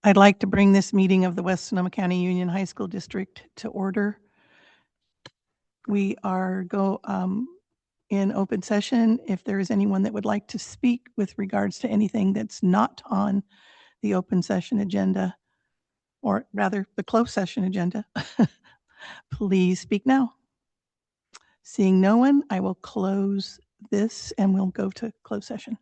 I'd like to bring this meeting of the West Sonoma County Union High School District to order. We are in open session. If there is anyone that would like to speak with regards to anything that's not on the open session agenda, or rather the closed session agenda, please speak now. Seeing no one, I will close this and we'll go to closed session.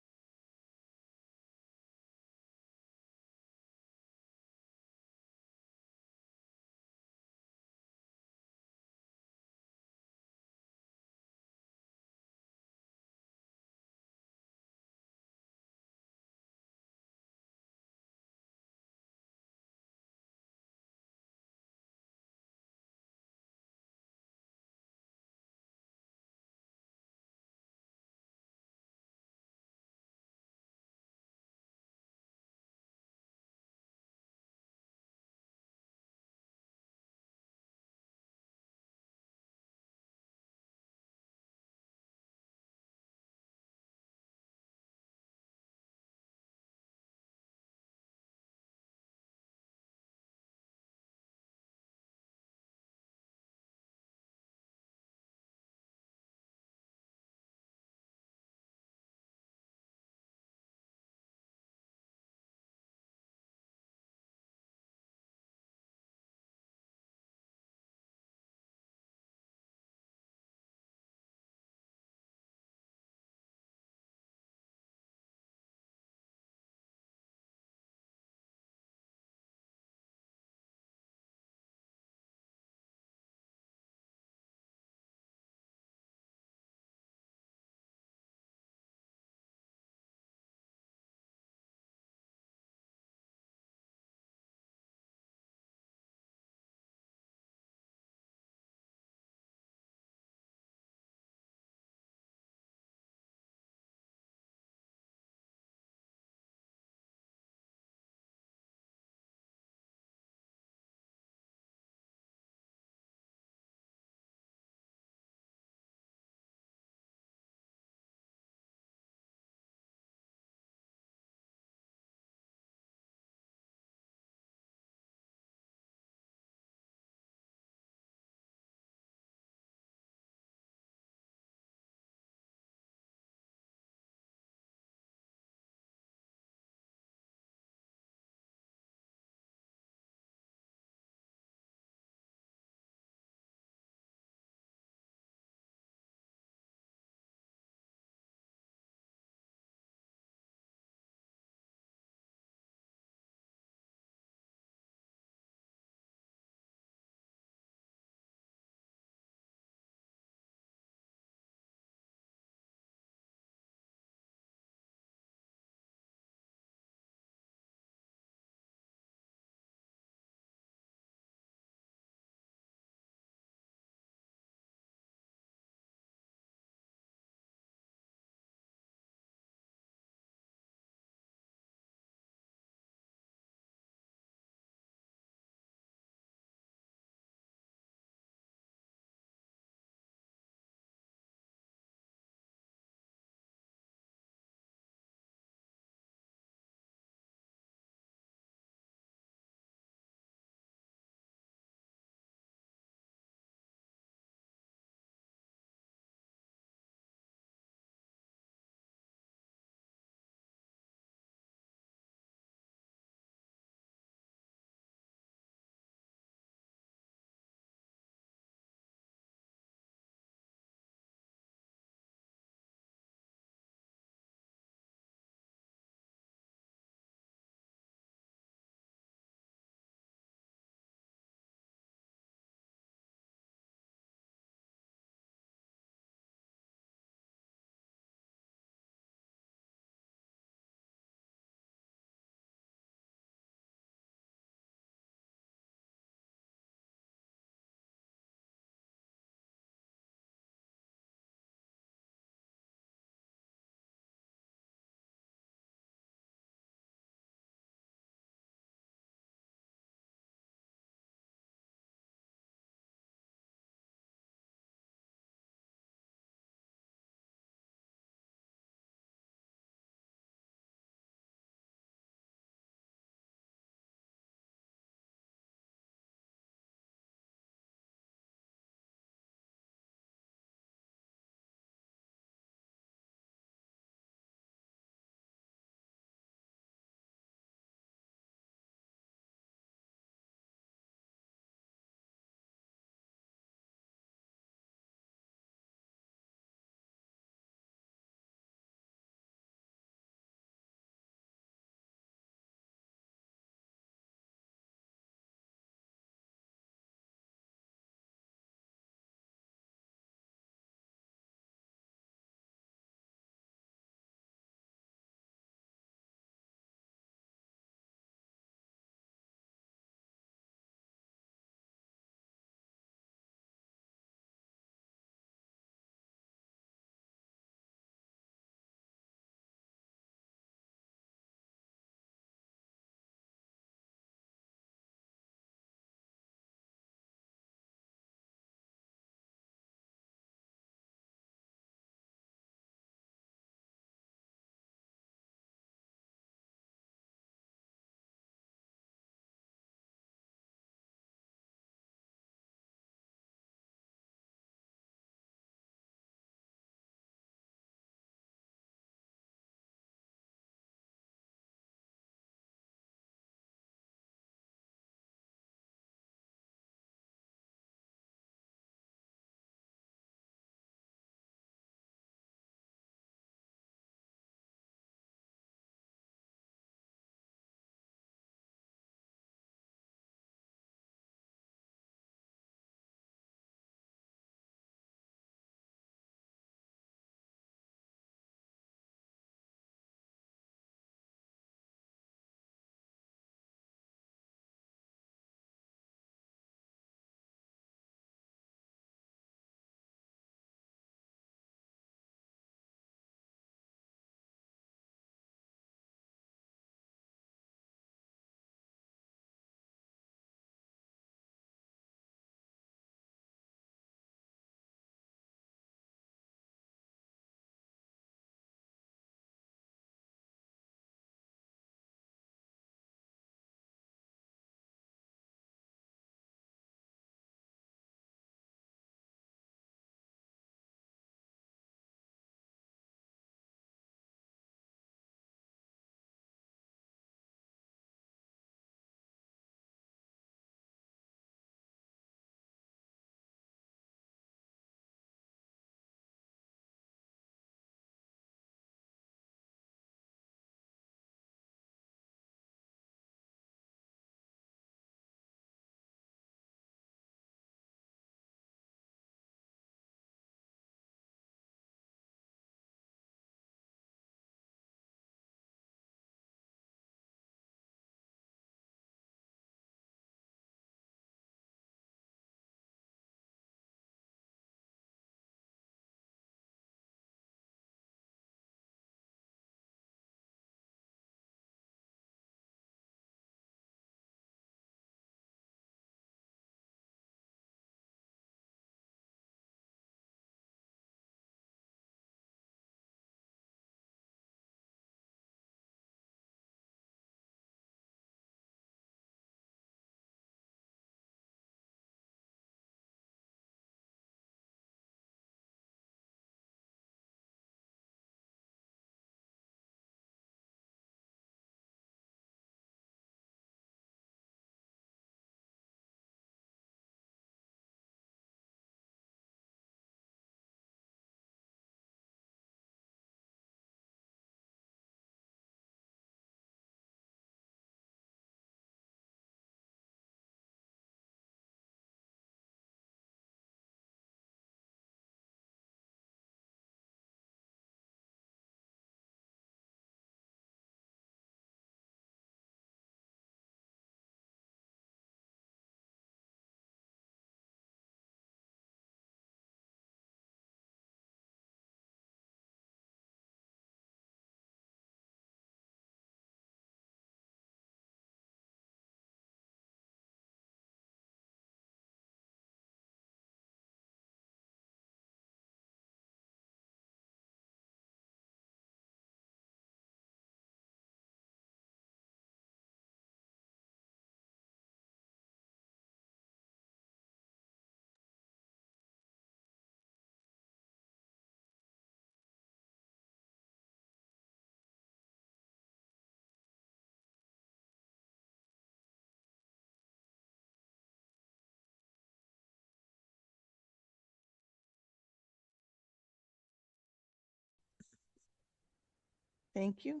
Thank you.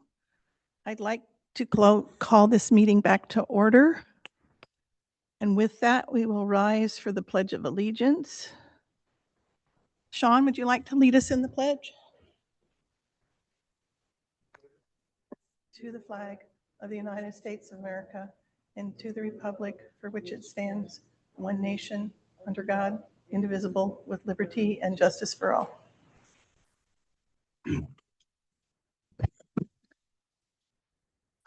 I'd like to call this meeting back to order. And with that, we will rise for the Pledge of Allegiance. Sean, would you like to lead us in the pledge? To the flag of the United States of America and to the republic for which it stands, one nation, under God, indivisible, with liberty and justice for all.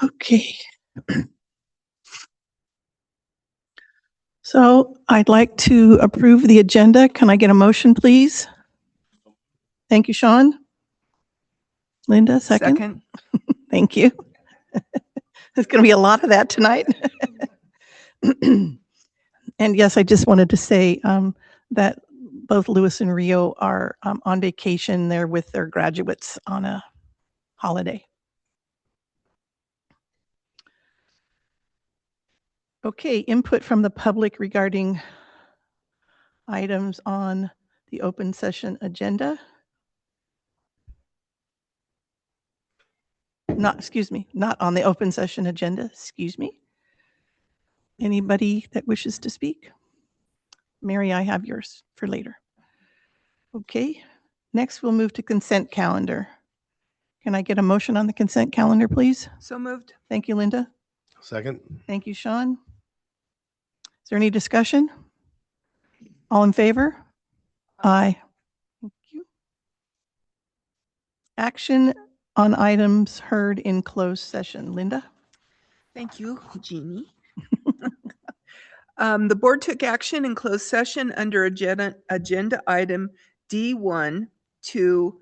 Okay. So I'd like to approve the agenda. Can I get a motion, please? Thank you, Sean. Linda, second. Thank you. There's going to be a lot of that tonight. And yes, I just wanted to say that both Lewis and Rio are on vacation. They're with their graduates on a holiday. Okay, input from the public regarding items on the open session agenda. Not on the open session agenda, excuse me. Anybody that wishes to speak? Mary, I have yours for later. Okay, next we'll move to consent calendar. Can I get a motion on the consent calendar, please? So moved. Thank you, Linda. Second. Thank you, Sean. Is there any discussion? All in favor? Aye. Thank you. Action on items heard in closed session. Linda? Thank you, Jeannie. The board took action in closed session under agenda item D1 to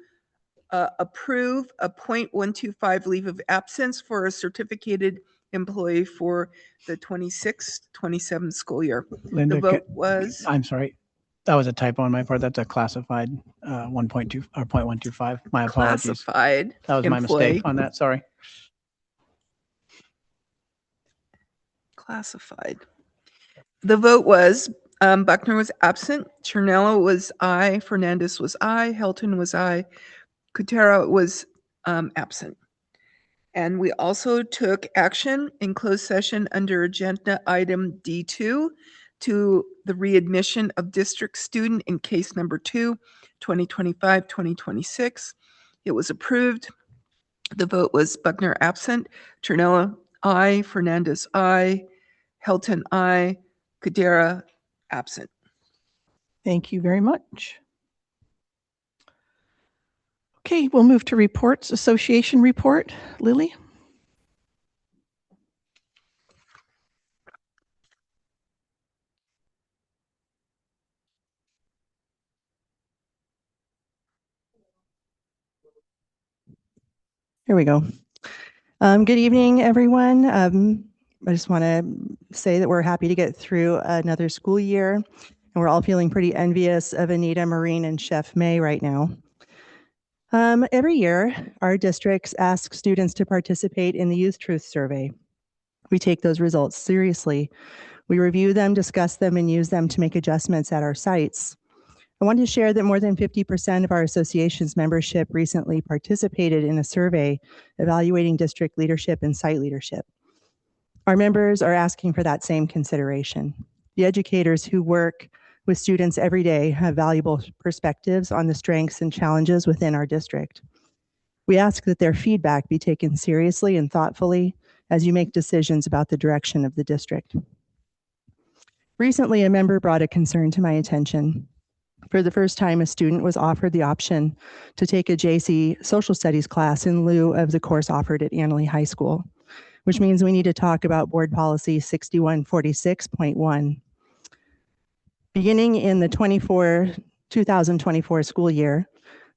approve a .125 leave of absence for a certificated employee for the 26-27 school year. Linda, The vote was, I'm sorry. That was a typo on my part. That's a classified 1.2 or 0.125. My apologies. classified That was my employee. mistake on that. Sorry. Classified. The vote was, Buckner was absent, Chernello was aye, Fernandez was aye, Helton was aye, Kutera was absent. And we also took action in closed session under agenda item D2 to the readmission of district student in case number 2, 2025-2026. It was approved. The vote was Buckner absent, Chernello aye, Fernandez aye, Helton aye, Kudera absent. Thank you very much. Okay, we'll move to reports. Association report. Lily? Here we go. Good evening, everyone. I just want to say that we're happy to get through another school year, and we're all feeling pretty envious of Anita, Maureen, and Chef May right now. Every year, our districts ask students to participate in the Youth Truth Survey. We take those results seriously. We review them, discuss them, and use them to make adjustments at our sites. I want to share that more than 50% of our association's membership recently participated in a survey evaluating district leadership and site leadership. Our members are asking for that same consideration. The educators who work with students every day have valuable perspectives on the strengths and challenges within our district. We ask that their feedback be taken seriously and thoughtfully as you make decisions about the direction of the district. Recently, a member brought a concern to my attention. For the first time, a student was offered the option to take a JC social studies class in lieu of the course offered at Annalee High School, which means we need to talk about board policy 6146.1. Beginning in the 2024 school year,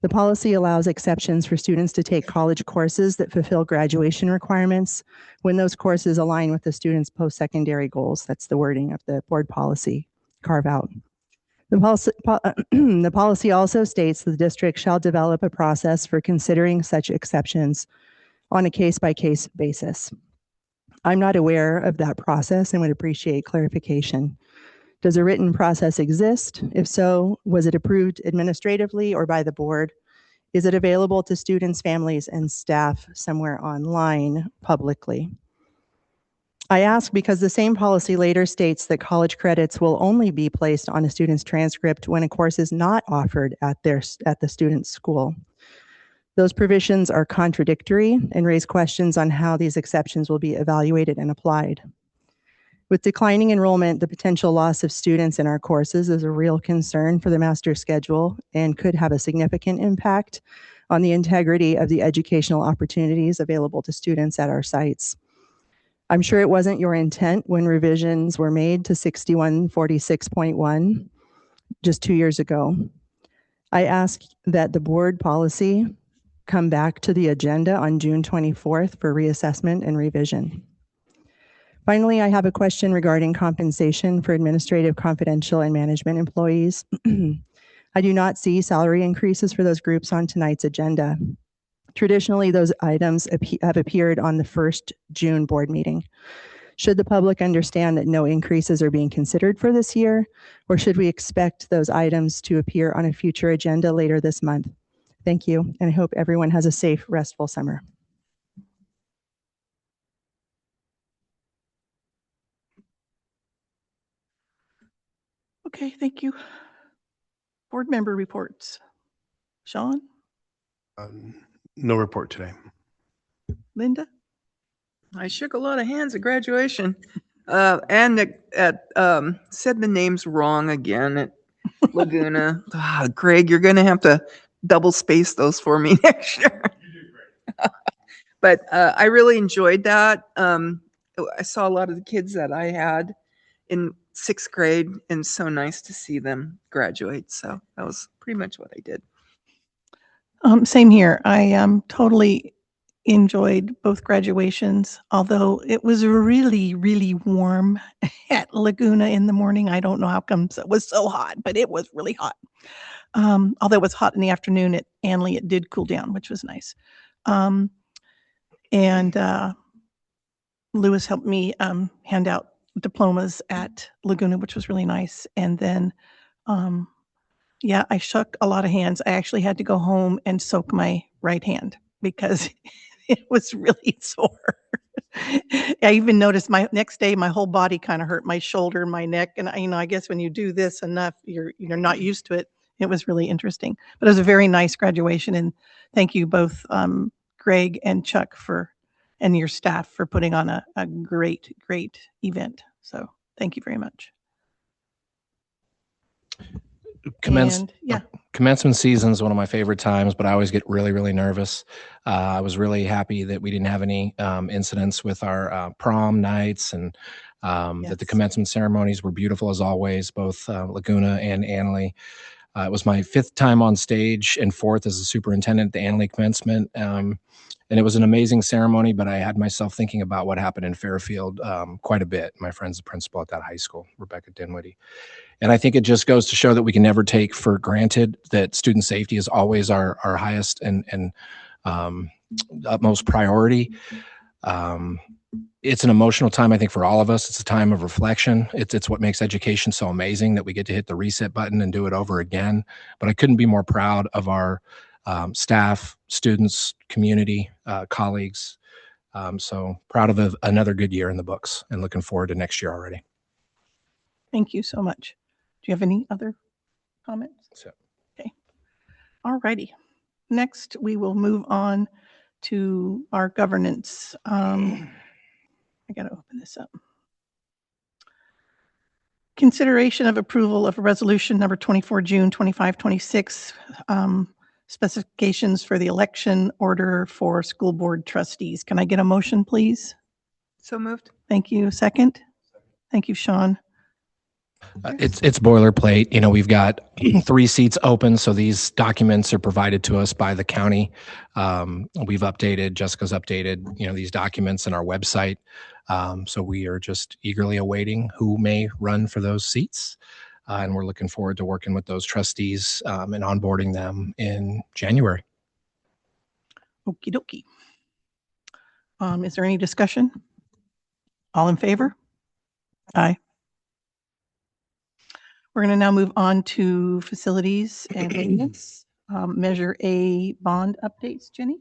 the policy allows exceptions for students to take college courses that fulfill graduation requirements when those courses align with the student's post-secondary goals. That's the wording of the board policy carve out. The policy also states the district shall develop a process for considering such exceptions on a case-by-case basis. I'm not aware of that process and would appreciate clarification. Does a written process exist? If so, was it approved administratively or by the board? Is it available to students, families, and staff somewhere online publicly? I ask because the same policy later states that college credits will only be placed on a student's transcript when a course is not offered at the student's school. Those provisions are contradictory and raise questions on how these exceptions will be evaluated and applied. With declining enrollment, the potential loss of students in our courses is a real concern for the master's schedule and could have a significant impact on the integrity of the educational opportunities available to students at our sites. I'm sure it wasn't your intent when revisions were made to 6146.1 just 2 years ago. I ask that the board policy come back to the agenda on June 24th for reassessment and revision. Finally, I have a question regarding compensation for administrative, confidential, and management employees. I do not see salary increases for those groups on tonight's agenda. Traditionally, those items have appeared on the first June board meeting. Should the public understand that no increases are being considered for this year, or should we expect those items to appear on a future agenda later this month? Thank you, and I hope everyone has a safe, restful summer. Okay, thank you. Board member reports. Sean, No report today. Linda? I shook a lot of hands at graduation. And said the names wrong again at Laguna. Greg, you're going to have to double space those for me next year. But I really enjoyed that. I saw a lot of the kids that I had in 6th grade, and so nice to see them graduate. So that was pretty much what I did. Same here. I totally enjoyed both graduations, although it was really, really warm at Laguna in the morning. I don't know how come it was so hot, but it was really hot. Although it was hot in the afternoon at Anley, it did cool down, which was nice. And Lewis helped me hand out diplomas at Laguna, which was really nice. And then, yeah, I shook a lot of hands. I actually had to go home and soak my right hand because it was really sore. I even noticed my next day, my whole body kind of hurt, my shoulder, my neck. And I guess when you do this enough, you're not used to it. It was really interesting, but it was a very nice graduation. And thank you both, Greg and Chuck and your staff for putting on a great, great event. So thank you very much. Commencement season is one of my favorite times, but I always get really, really nervous. I was really happy that we didn't have any incidents with our prom nights, and that the commencement ceremonies were beautiful as always, both Laguna and Anley. It was my 5th time on stage and 4th as a superintendent at the Anley commencement. And it was an amazing ceremony, but I had myself thinking about what happened in Fairfield quite a bit. My friend's the principal at that high school, Rebecca Dinwiddie. And I think it just goes to show that we can never take for granted that student safety is always our highest and utmost priority. It's an emotional time, I think, for all of us. It's a time of reflection. It's what makes education so amazing, that we get to hit the reset button and do it over again. But I couldn't be more proud of our staff, students, community, colleagues. So proud of another good year in the books and looking forward to next year already. Thank you so much. Do you have any other comments? Okay. All righty. Next, we will move on to our governance. I got to open this up. Consideration of approval of resolution number 24 June 2526, specifications for the election order for school board trustees. Can I get a motion, please? So moved. Thank you. Second? Thank you, Sean. It's boilerplate. We've got 3 seats open, so these documents are provided to us by the county. Jessica's updated, these documents in our website. So we are just eagerly awaiting who may run for those seats. And we're looking forward to working with those trustees and onboarding them in January. Okie dokie. Is there any discussion? All in favor? Aye. We're going to now move on to facilities and maintenance. Measure A bond updates. Jenny?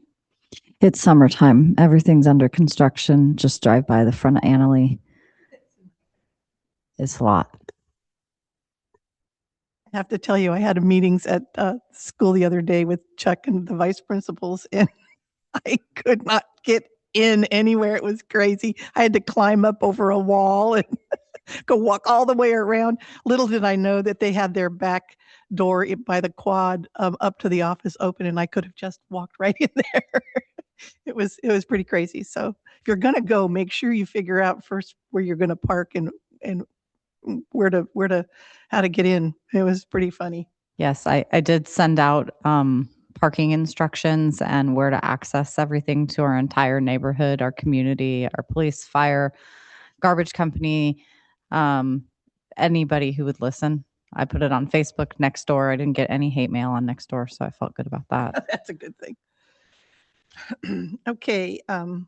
It's summertime. Everything's under construction. Just drive by the front of Annalee. It's a lot. I have to tell you, I had meetings at school the other day with Chuck and the vice principals, and I could not get in anywhere. It was crazy. I had to climb up over a wall and go walk all the way around. Little did I know that they had their back door by the quad up to the office open, and I could have just walked right in there. It was pretty crazy. So if you're gonna go, make sure you figure out first where you're gonna park and how to get in. It was pretty funny. Yes, I did send out parking instructions and where to access everything to our entire neighborhood, our community, our police, fire, garbage company, anybody who would listen. I put it on Facebook Nextdoor. I didn't get any hate mail on Nextdoor, so I felt good about that. That's a good thing. Okay, where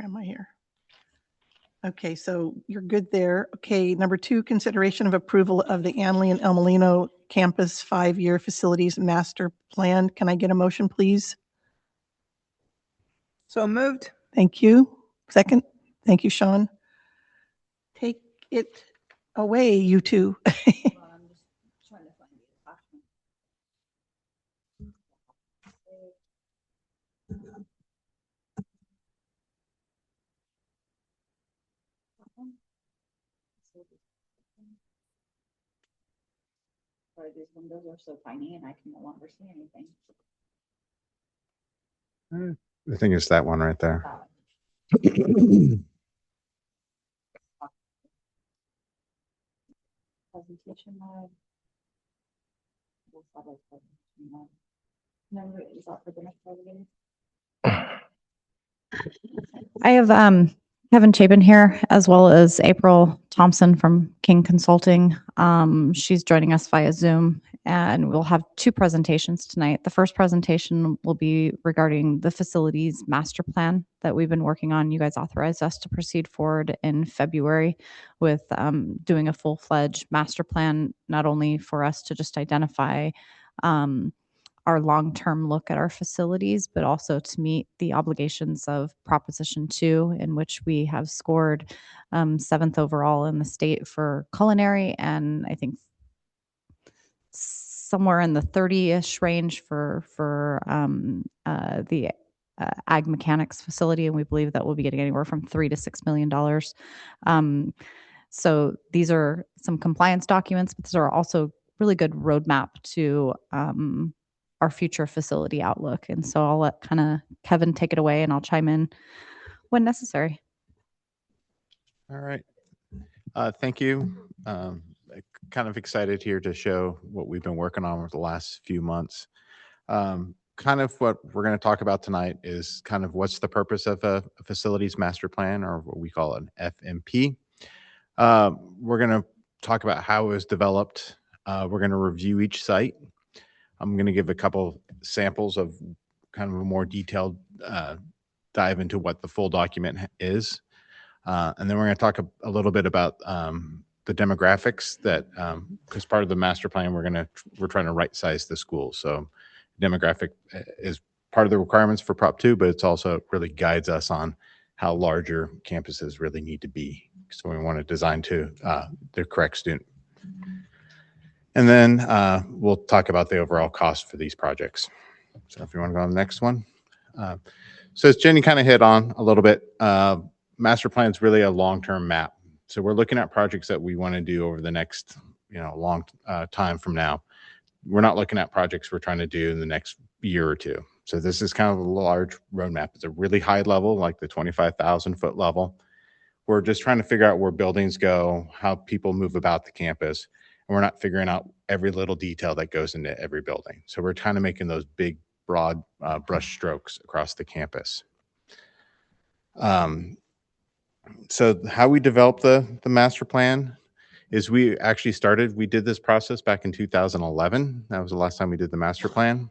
am I here? Okay, so you're good there. Okay, number 2, consideration of approval of the Annalee and El Molino Campus 5-year facilities master plan. Can I get a motion, please? So moved. Thank you. Second? Thank you, Sean. Take it away, you two. Sorry, these windows are so tiny and I can no longer see anything. I think it's that one right there. Presentation mode. Remember, is that for the next presentation? I have Kevin Chapin here, as well as April Thompson from King Consulting. She's joining us via Zoom, and we'll have 2 presentations tonight. The first presentation will be regarding the facilities master plan that we've been working on. You guys authorized us to proceed forward in February with doing a full-fledged master plan, not only for us to just identify our long-term look at our facilities, but also to meet the obligations of Proposition 2, in which we have scored 7th overall in the state for culinary, and I think somewhere in the 30-ish range for the ag mechanics facility, and we believe that we'll be getting anywhere from $3 to $6 million. So these are some compliance documents, but these are also really good roadmap to our future facility outlook. And so I'll let kind of Kevin take it away, and I'll chime in when necessary. All right. Thank you. Kind of excited here to show what we've been working on over the last few months. Kind of what we're going to talk about tonight is kind of what's the purpose of a facilities master plan, or what we call an FMP. We're going to talk about how it was developed. We're going to review each site. I'm going to give a couple samples of kind of a more detailed dive into what the full document is. And then we're going to talk a little bit about the demographics that, because part of the master plan, we're trying to right size the school. So demographic is part of the requirements for Prop 2, but it's also really guides us on how larger campuses really need to be. So we want to design to the correct student. And then we'll talk about the overall cost for these projects. So if you want to go on the next one. So as Jenny kind of hit on a little bit, master plan is really a long-term map. So we're looking at projects that we want to do over the next, long time from now. We're not looking at projects we're trying to do in the next year or two. So this is kind of a large roadmap. It's a really high level, like the 25,000 foot level. We're just trying to figure out where buildings go, how people move about the campus. And we're not figuring out every little detail that goes into every building. So we're kind of making those big, broad brush strokes across the campus. So how we developed the master plan is we did this process back in 2011. That was the last time we did the master plan.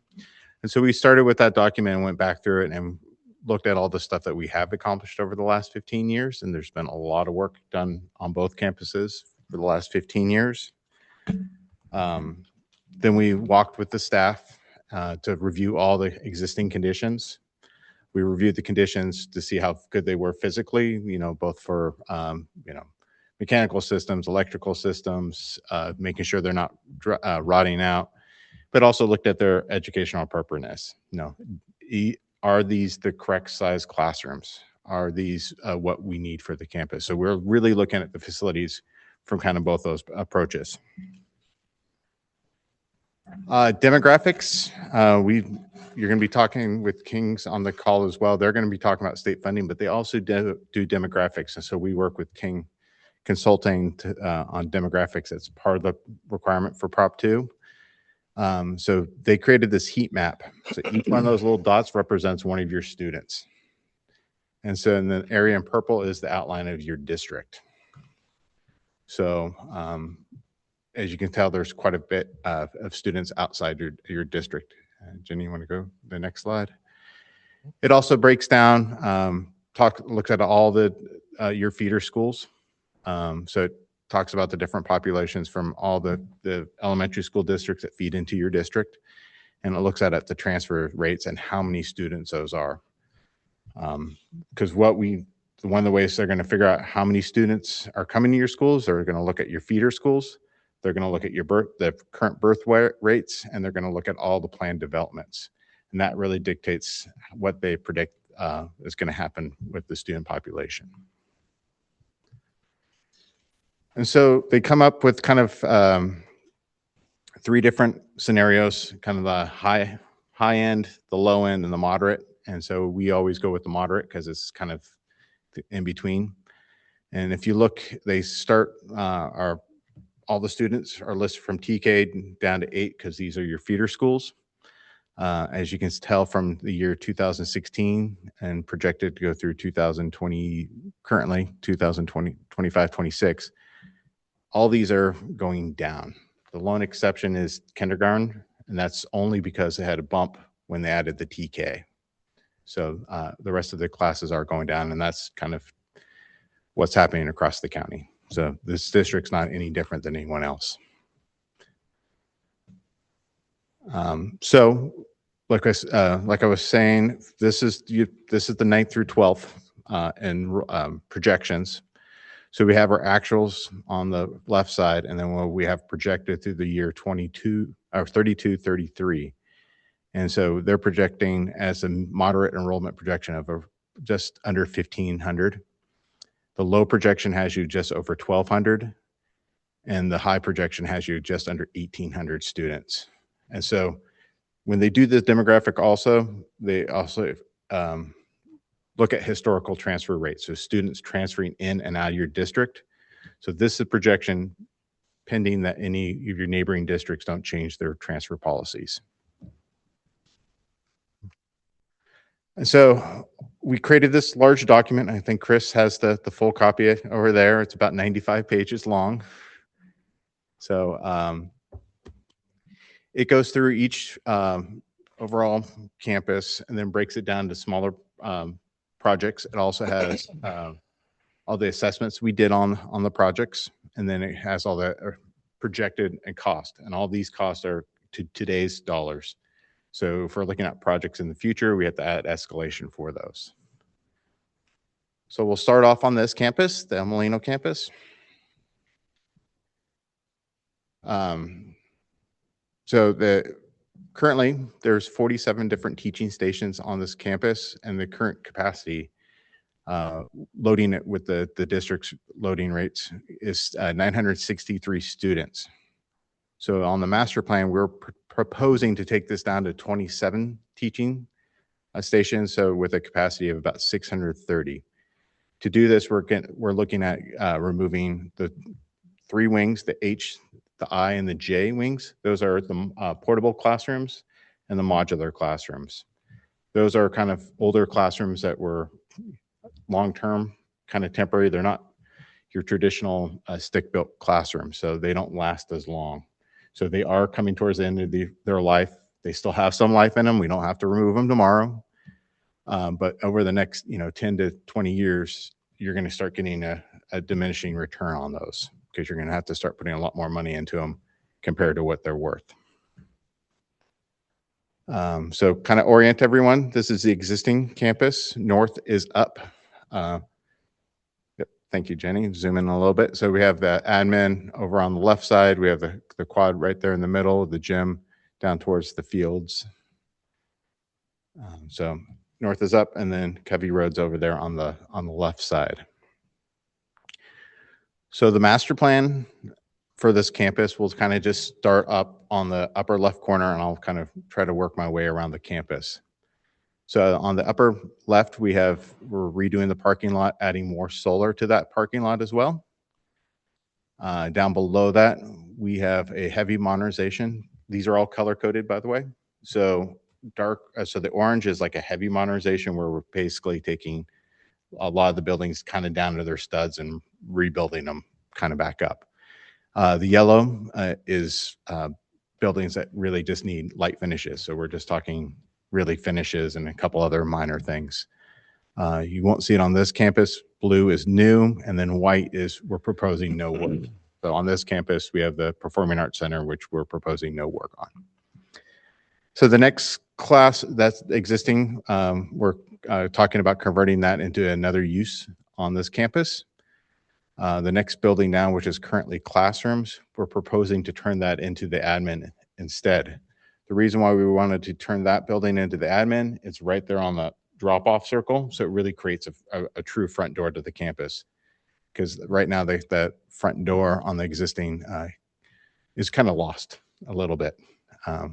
And so we started with that document and went back through it and looked at all the stuff that we have accomplished over the last 15 years. And there's been a lot of work done on both campuses for the last 15 years. Then we walked with the staff to review all the existing conditions. We reviewed the conditions to see how good they were physically, both for, mechanical systems, electrical systems, making sure they're not rotting out, but also looked at their educational appropriateness. Are these the correct size classrooms? Are these what we need for the campus? So we're really looking at the facilities from kind of both those approaches. Demographics, you're going to be talking with King's on the call as well. They're going to be talking about state funding, but they also do demographics. And so we work with King Consulting on demographics. That's part of the requirement for Prop 2. So they created this heat map. So each one of those little dots represents one of your students. And so in the area in purple is the outline of your district. So as you can tell, there's quite a bit of students outside your district. Jenny, you want to go the next slide? It also breaks down, looks at all your feeder schools. So it talks about the different populations from all the elementary school districts that feed into your district. And it looks at the transfer rates and how many students those are. Because one of the ways they're going to figure out how many students are coming to your schools, they're going to look at your feeder schools. They're going to look at the current birth rates, and they're going to look at all the planned developments. And that really dictates what they predict is going to happen with the student population. And so they come up with kind of 3 different scenarios, kind of the high end, the low end, and the moderate. And so we always go with the moderate because it's kind of in between. And if you look, they start all the students are listed from TK down to 8 because these are your feeder schools. As you can tell from the year 2016 and projected to go through 2020, currently 2020, 25, 26, all these are going down. The lone exception is kindergarten, and that's only because they had a bump when they added the TK. So the rest of the classes are going down, and that's kind of what's happening across the county. So this district's not any different than anyone else. So like I was saying, this is the 9th through 12th and projections. So we have our actuals on the left side, and then what we have projected through the year 22 or 32, 33. And so they're projecting as a moderate enrollment projection of just under 1,500. The low projection has you just over 1,200, and the high projection has you just under 1,800 students. And so when they do the demographic they also look at historical transfer rates. So students transferring in and out of your district. So this is a projection pending that any of your neighboring districts don't change their transfer policies. And so we created this large document. I think Chris has the full copy over there. It's about 95 pages long. So it goes through each overall campus and then breaks it down to smaller projects. It also has all the assessments we did on the projects, and then it has all the projected and cost. And all these costs are to today's dollars. So if we're looking at projects in the future, we have to add escalation for those. So we'll start off on this campus, the El Molino campus. Currently there's 47 different teaching stations on this campus, and the current capacity loading it with the district's loading rates is 963 students. So on the master plan, we're proposing to take this down to 27 teaching stations, so with a capacity of about 630. To do this, we're looking at removing the 3 wings, the H, the I, and the J wings. Those are the portable classrooms and the modular classrooms. Those are kind of older classrooms that were long-term, kind of temporary. They're not your traditional stick-built classrooms, so they don't last as long. So they are coming towards the end of their life. They still have some life in them. We don't have to remove them tomorrow. But over the next 10 to 20 years, you're going to start getting a diminishing return on those, because you're going to have to start putting a lot more money into them compared to what they're worth. So kind of orient everyone. This is the existing campus. North is up. Yep, thank you, Jenny. Zoom in a little bit. So we have the admin over on the left side. We have the quad right there in the middle, the gym down towards the fields. So north is up, and then Covey Road's over there on the left side. So the master plan for this campus will kind of just start up on the upper left corner, and I'll kind of try to work my way around the campus. So on the upper left, we're redoing the parking lot, adding more solar to that parking lot as well. Down below that, we have a heavy modernization. These are all color coded, by the way. So so the orange is like a heavy modernization where we're basically taking a lot of the buildings kind of down to their studs and rebuilding them kind of back up. The yellow is buildings that really just need light finishes. So we're just talking really finishes and a couple other minor things. You won't see it on this campus. Blue is new, and then white is we're proposing no work. So on this campus, we have the Performing Arts Center, which we're proposing no work on. So the next class that's existing, we're talking about converting that into another use on this campus. The next building now, which is currently classrooms, we're proposing to turn that into the admin instead. The reason why we wanted to turn that building into the admin, it's right there on the drop-off circle, so it really creates a true front door to the campus. Because right now, the front door on the existing is kind of lost a little bit,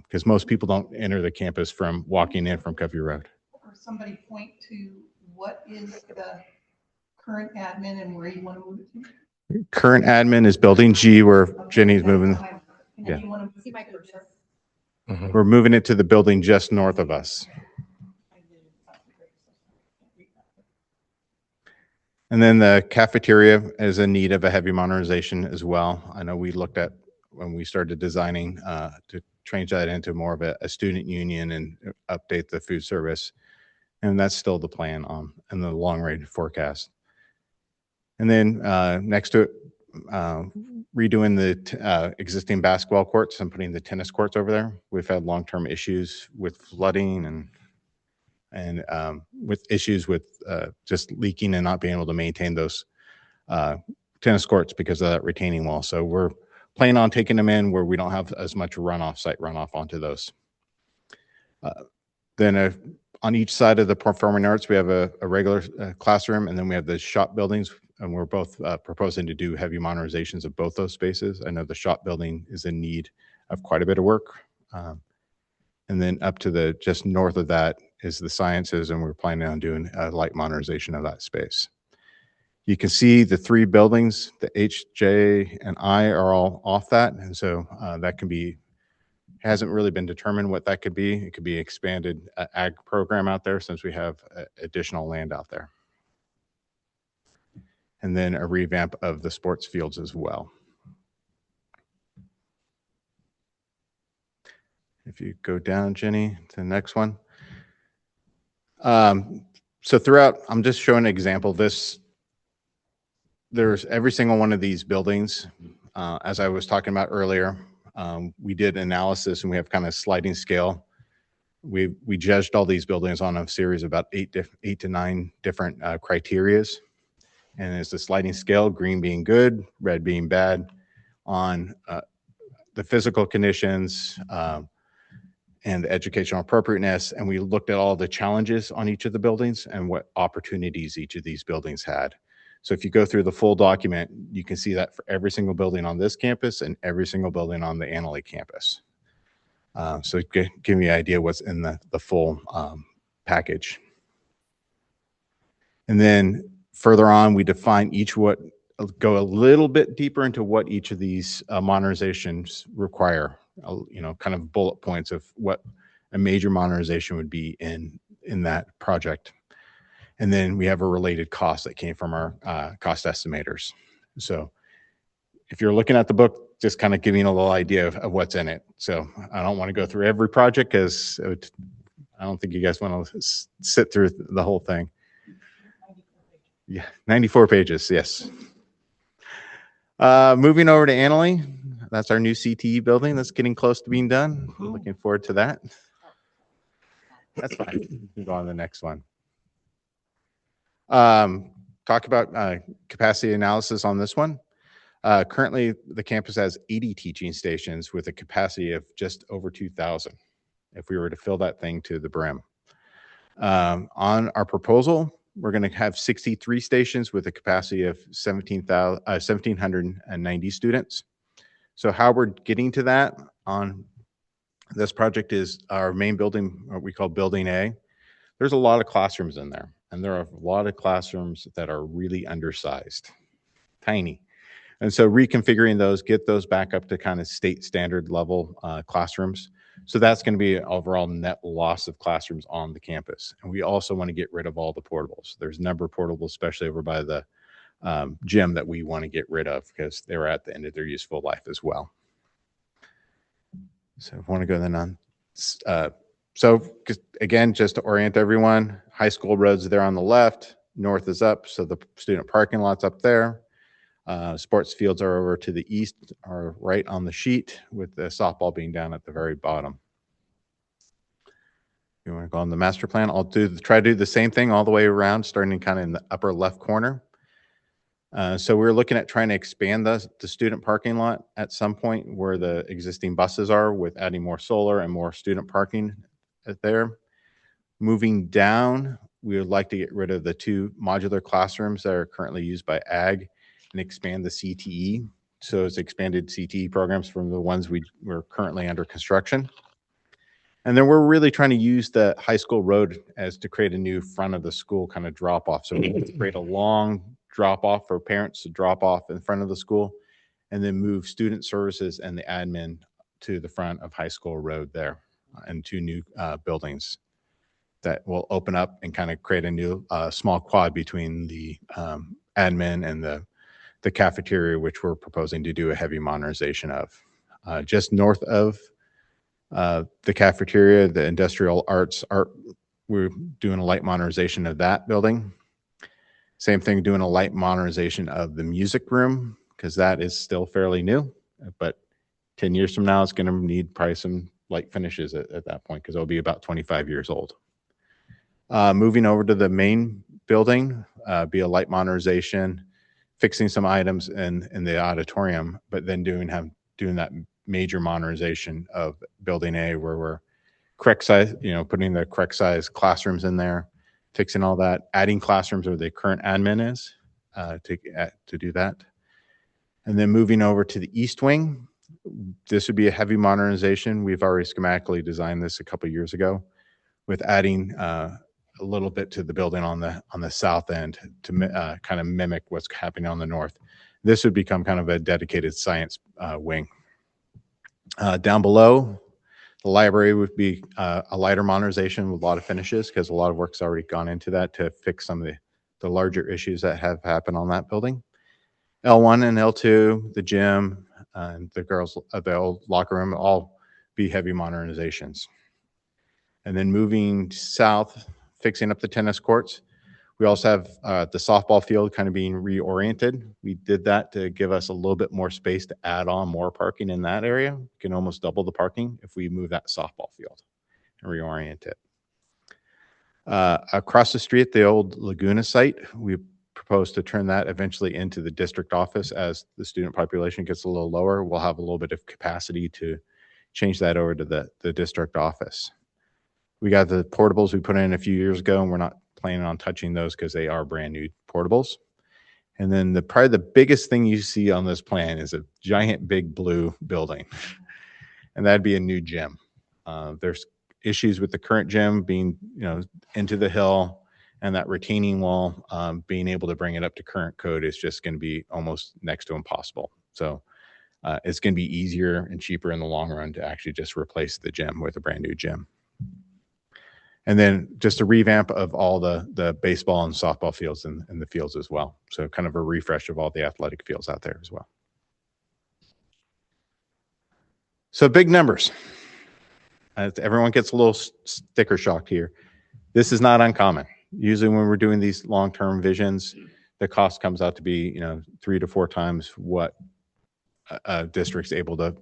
because most people don't enter the campus from walking in from Covey Road. Or somebody point to what is the current admin and where you want to move it to? Current admin is building G, where Jenny's moving. Yeah. We're moving it to the building just north of us. And then the cafeteria is in need of a heavy modernization as well. I know we looked at when we started designing to change that into more of a student union and update the food service. And that's still the plan in the long range forecast. And then next to it, redoing the existing basketball courts and putting the tennis courts over there. We've had long-term issues with flooding and with issues with just leaking and not being able to maintain those tennis courts because of that retaining wall. So we're planning on taking them in where we don't have as much site runoff onto those. Then on each side of the performing arts, we have a regular classroom, and then we have the shop buildings, and we're both proposing to do heavy modernizations of both those spaces. I know the shop building is in need of quite a bit of work. And then up to just north of that is the sciences, and we're planning on doing a light modernization of that space. You can see the three buildings, the H, J, and I are all off that. And so that hasn't really been determined what that could be. It could be expanded ag program out there since we have additional land out there. And then a revamp of the sports fields as well. If you go down, Jenny, to the next one. So throughout, I'm just showing an example. There's every single one of these buildings. As I was talking about earlier, we did analysis and we have kind of sliding scale. We judged all these buildings on a series of about 8 to 9 different criterias. And it's the sliding scale, green being good, red being bad, on the physical conditions and the educational appropriateness. And we looked at all the challenges on each of the buildings and what opportunities each of these buildings had. So if you go through the full document, you can see that for every single building on this campus and every single building on the Annalee campus. So give me an idea what's in the full package. And then further on, we define go a little bit deeper into what each of these modernizations require, kind of bullet points of what a major modernization would be in that project. And then we have a related cost that came from our cost estimators. So if you're looking at the book, just kind of giving a little idea of what's in it. So I don't want to go through every project because I don't think you guys want to sit through the whole thing. Yeah, 94 pages, yes. Moving over to Annalee, that's our new CTE building that's getting close to being done. We're looking forward to that. That's fine. We can go on to the next one. Talk about capacity analysis on this one. Currently, the campus has 80 teaching stations with a capacity of just over 2,000 if we were to fill that thing to the brim. On our proposal, we're going to have 63 stations with a capacity of 1,790 students. So how we're getting to that on this project is our main building, what we call Building A. There's a lot of classrooms in there, and there are a lot of classrooms that are really undersized, tiny. And so reconfiguring those, get those back up to kind of state standard level classrooms. So that's going to be an overall net loss of classrooms on the campus. And we also want to get rid of all the portables. There's a number of portables, especially over by the gym, that we want to get rid of because they were at the end of their useful life as well. So if I want to go then on. So again, just to orient everyone, high school roads there on the left, north is up. So the student parking lot's up there. Sports fields are over to the east, are right on the sheet, with the softball being down at the very bottom. You want to go on the master plan? I'll try to do the same thing all the way around, starting kind of in the upper left corner. So we're looking at trying to expand the student parking lot at some point where the existing buses are, with adding more solar and more student parking there. Moving down, we would like to get rid of the 2 modular classrooms that are currently used by ag and expand the CTE. So it's expanded CTE programs from the ones we're currently under construction. And then we're really trying to use the high school road as to create a new front of the school kind of drop off. So we create a long drop off for parents to drop off in front of the school, and then move student services and the admin to the front of high school road there, and 2 new buildings that will open up and kind of create a new small quad between the admin and the cafeteria, which we're proposing to do a heavy modernization of. Just north of the cafeteria, the industrial arts we're doing a light modernization of that building. Same thing, doing a light modernization of the music room, because that is still fairly new, but 10 years from now, it's going to need probably some light finishes at that point, because it'll be about 25 years old. Moving over to the main building, be a light modernization, fixing some items in the auditorium, but then doing that major modernization of Building A, where we're correct size, putting the correct size classrooms in there, fixing all that, adding classrooms where the current admin is to do that. And then moving over to the east wing, this would be a heavy modernization. We've already schematically designed this a couple of years ago, with adding a little bit to the building on the south end to kind of mimic what's happening on the north. This would become kind of a dedicated science wing. Down below, the library would be a lighter modernization with a lot of finishes, because a lot of work's already gone into that to fix some of the larger issues that have happened on that building. L1 and L2, the gym, and the old locker room, all be heavy modernizations. And then moving south, fixing up the tennis courts. We also have the softball field kind of being reoriented. We did that to give us a little bit more space to add on more parking in that area. We can almost double the parking if we move that softball field and reorient it. Across the street, the old Laguna site, we propose to turn that eventually into the district office. As the student population gets a little lower, we'll have a little bit of capacity to change that over to the district office. We got the portables we put in a few years ago, and we're not planning on touching those because they are brand new portables. And then probably the biggest thing you see on this plan is a giant big blue building, and that'd be a new gym. There's issues with the current gym being into the hill, and that retaining wall, being able to bring it up to current code is just going to be almost next to impossible. So it's going to be easier and cheaper in the long run to actually just replace the gym with a brand new gym. And then just a revamp of all the baseball and softball fields and the fields as well. So kind of a refresh of all the athletic fields out there as well. So big numbers. Everyone gets a little sticker shock here. This is not uncommon. Usually when we're doing these long-term visions, the cost comes out to be 3 to 4 times what a district's able to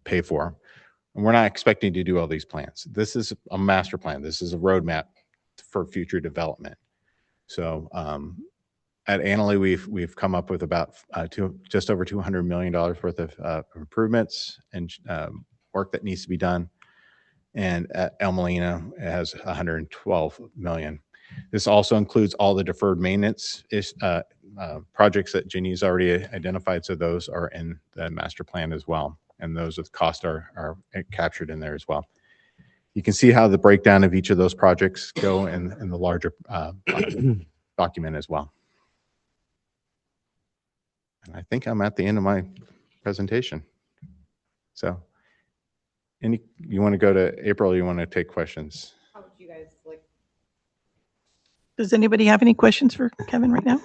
pay for. And we're not expecting to do all these plans. This is a master plan. This is a roadmap for future development. So at Annalee, we've come up with about just over $200 million worth of improvements and work that needs to be done. And at El Molino, it has 112 million. This also includes all the deferred maintenance projects that Ginny's already identified. So those are in the master plan as well. And those with cost are captured in there as well. You can see how the breakdown of each of those projects go in the larger document as well. And I think I'm at the end of my presentation. So you want to go to April, or you want to take questions? How would you guys like? Does anybody have any questions for Kevin right now?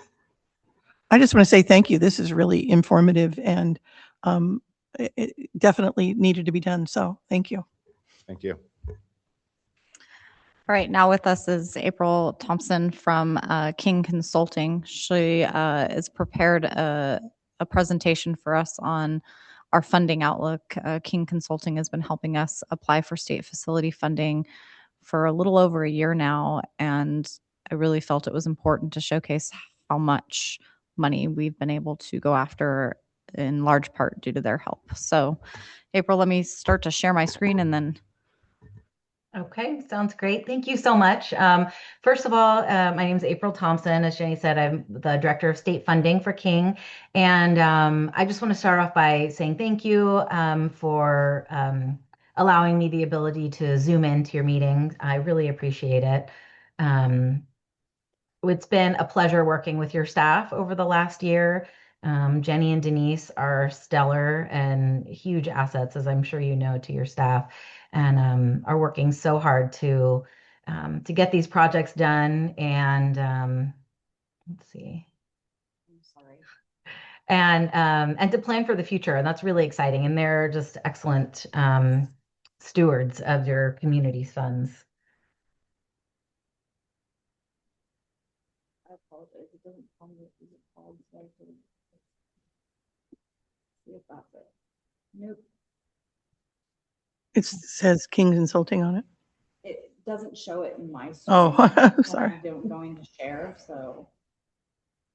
I just want to say thank you. This is really informative and it definitely needed to be done. So thank you. Thank you. All right, now with us is April Thompson from King Consulting. She has prepared a presentation for us on our funding outlook. King Consulting has been helping us apply for state facility funding for a little over a year now, and I really felt it was important to showcase how much money we've been able to go after in large part due to their help. So, April, let me start to share my screen and then. Okay, sounds great. Thank you so much. First of all, my name is April Thompson. As Jenny said, I'm the Director of State Funding for King. And I just want to start off by saying thank you for allowing me the ability to zoom into your meeting. I really appreciate it. It's been a pleasure working with your staff over the last year. Jenny and Denise are stellar and huge assets, as I'm sure you know, to your staff, and are working so hard to get these projects done. And let's see, I'm sorry, and to plan for the future. And that's really exciting. And they're just excellent stewards of your community's funds. I apologize. It doesn't tell me what these are called. See if that's it. Nope. It says King Consulting on it. It doesn't show it in my screen. Oh, sorry. I'm going to share, so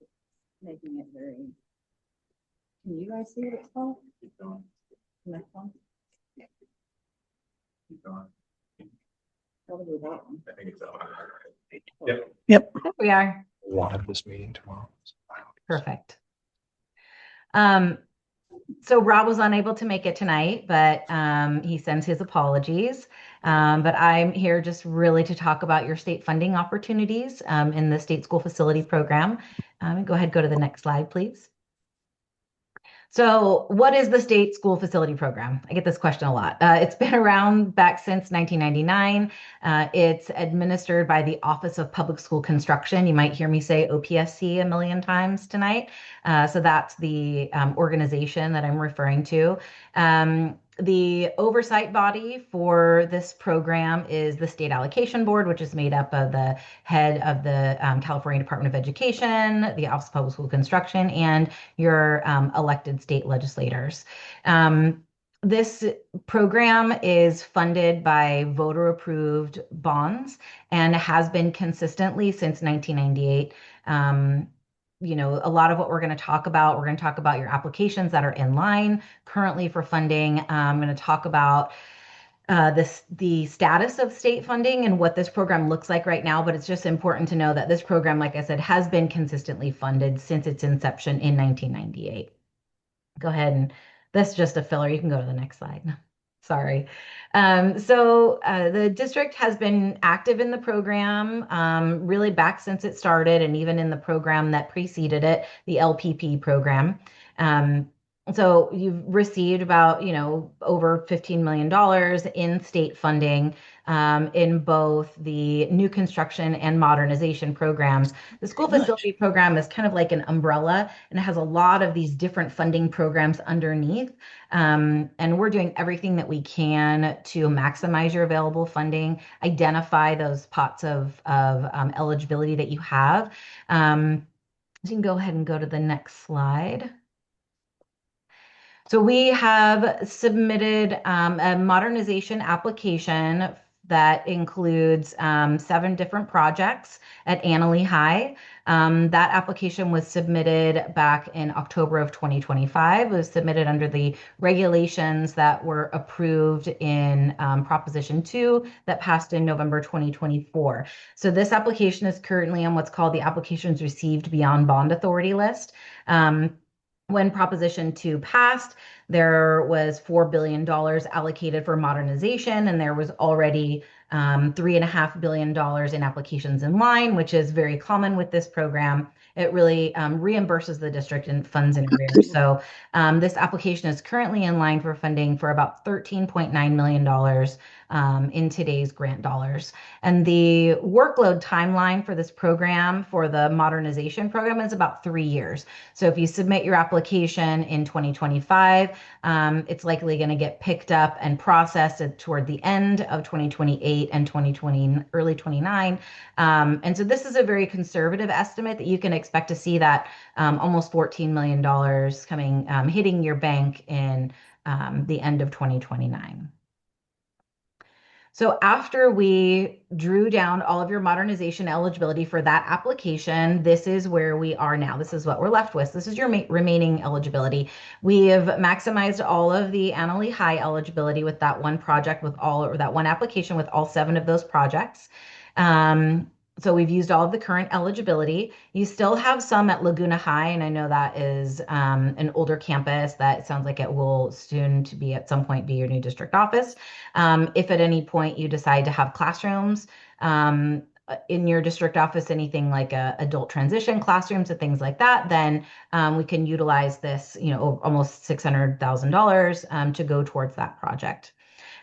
it's making it very. Can you guys see what it's called? Keep going. Next one. Keep going. Probably that one. I think it's that one. Yep. We are. We'll have this meeting tomorrow. Perfect. So Rob was unable to make it tonight, but he sends his apologies. But I'm here just really to talk about your state funding opportunities in the state school facility program. Go ahead, go to the next slide, please. So what is the state school facility program? I get this question a lot. It's been around back since 1999. It's administered by the Office of Public School Construction. You might hear me say OPSC a million times tonight. So that's the organization that I'm referring to. The oversight body for this program is the State Allocation Board, which is made up of the head of the California Department of Education, the Office of Public School Construction, and your elected state legislators. This program is funded by voter-approved bonds and has been consistently since 1998. You know, a lot of what we're going to talk about your applications that are in line currently for funding. I'm going to talk about the status of state funding and what this program looks like right now, but it's just important to know that this program, like I said, has been consistently funded since its inception in 1998. Go ahead, and that's just a filler. You can go to the next slide. Sorry. So the district has been active in the program really back since it started, and even in the program that preceded it, the LPP program. So you've received about, over $15 million in state funding in both the new construction and modernization programs. The school facility program is kind of like an umbrella, and it has a lot of these different funding programs underneath. And we're doing everything that we can to maximize your available funding, identify those pots of eligibility that you have. So you can go ahead and go to the next slide. So we have submitted a modernization application that includes 7 different projects at Annalee High. That application was submitted back in October of 2025. It was submitted under the regulations that were approved in Proposition 2 that passed in November 2024. So this application is currently on what's called the Applications Received Beyond Bond Authority list. When Proposition 2 passed, there was $4 billion allocated for modernization, and there was already $3.5 billion in applications in line, which is very common with this program. It really reimburses the district and funds in arrears. So this application is currently in line for funding for about $13.9 million in today's grant dollars. And the workload timeline for this program, for the modernization program, is about 3 years. So if you submit your application in 2025, it's likely going to get picked up and processed toward the end of 2028 and 2020, early 29. And so this is a very conservative estimate that you can expect to see that almost $14 million coming, hitting your bank in the end of 2029. So after we drew down all of your modernization eligibility for that application, this is where we are now. This is what we're left with. This is your remaining eligibility. We have maximized all of the Annalee High eligibility with that one project, with all, or that one application with all 7 of those projects. So we've used all of the current eligibility. You still have some at Laguna High, and I know that is an older campus that sounds like it will soon to be at some point be your new district office. If at any point you decide to have classrooms in your district office, anything like adult transition classrooms and things like that, then we can utilize this, almost $600,000 to go towards that project.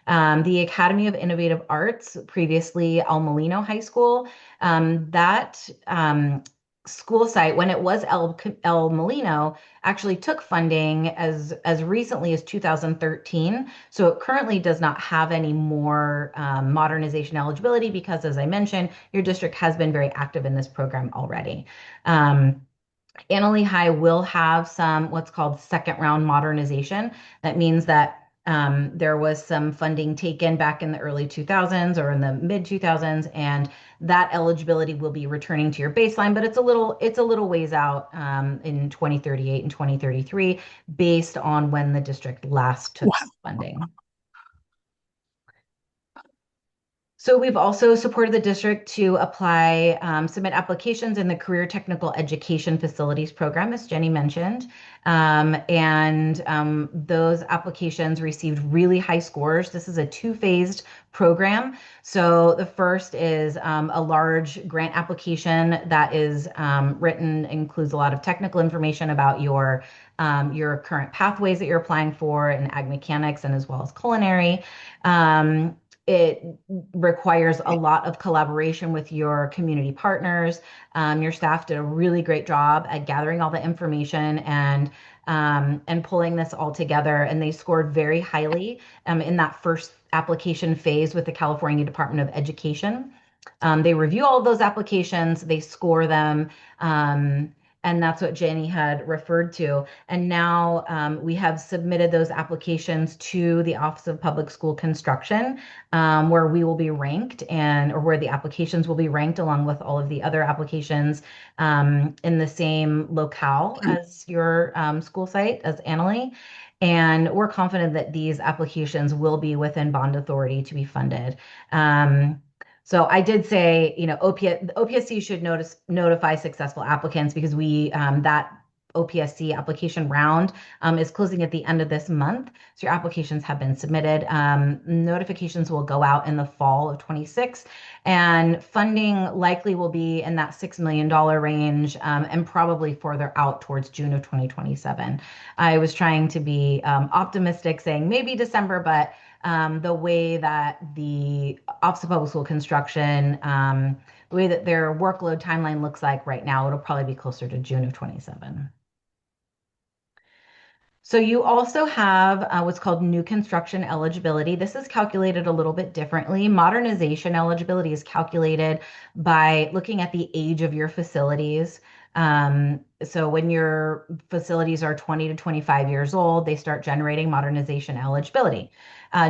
The Academy of Innovative Arts, previously El Molino High School, that school site, when it was El Molino, actually took funding as recently as 2013. So it currently does not have any more modernization eligibility because, as I mentioned, your district has been very active in this program already. Annalee High will have some what's called second round modernization. That means that there was some funding taken back in the early 2000s or in the mid 2000s, and that eligibility will be returning to your baseline, but it's a little ways out in 2038 and 2033 based on when the district last took funding. So we've also supported the district to apply, submit applications in the Career Technical Education Facilities Program, as Jenny mentioned. Those applications received really high scores. This is a 2-phased program. So the first is a large grant application that is written, includes a lot of technical information about your current pathways that you're applying for in ag mechanics and as well as culinary. It requires a lot of collaboration with your community partners. Your staff did a really great job at gathering all the information and pulling this all together. And they scored very highly in that first application phase with the California Department of Education. They review all of those applications, they score them, and that's what Jenny had referred to. And now we have submitted those applications to the Office of Public School Construction, where we will be ranked or where the applications will be ranked along with all of the other applications in the same locale as your school site, as Annalee. And we're confident that these applications will be within bond authority to be funded. So I did say, OPSC should notify successful applicants because that OPSC application round is closing at the end of this month. So your applications have been submitted. Notifications will go out in the fall of 26, and funding likely will be in that $6 million range and probably further out towards June of 2027. I was trying to be optimistic, saying maybe December, but the way that the Office of Public School Construction, the way that their workload timeline looks like right now, it'll probably be closer to June of 27. So you also have what's called new construction eligibility. This is calculated a little bit differently. Modernization eligibility is calculated by looking at the age of your facilities. So when your facilities are 20 to 25 years old, they start generating modernization eligibility.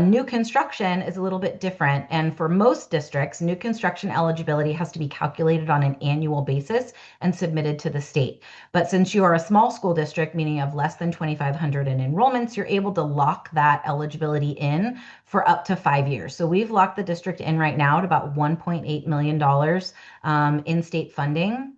New construction is a little bit different. And for most districts, new construction eligibility has to be calculated on an annual basis and submitted to the state. But since you are a small school district, meaning you have less than 2,500 in enrollments, you're able to lock that eligibility in for up to 5 years. So we've locked the district in right now at about $1.8 million in state funding.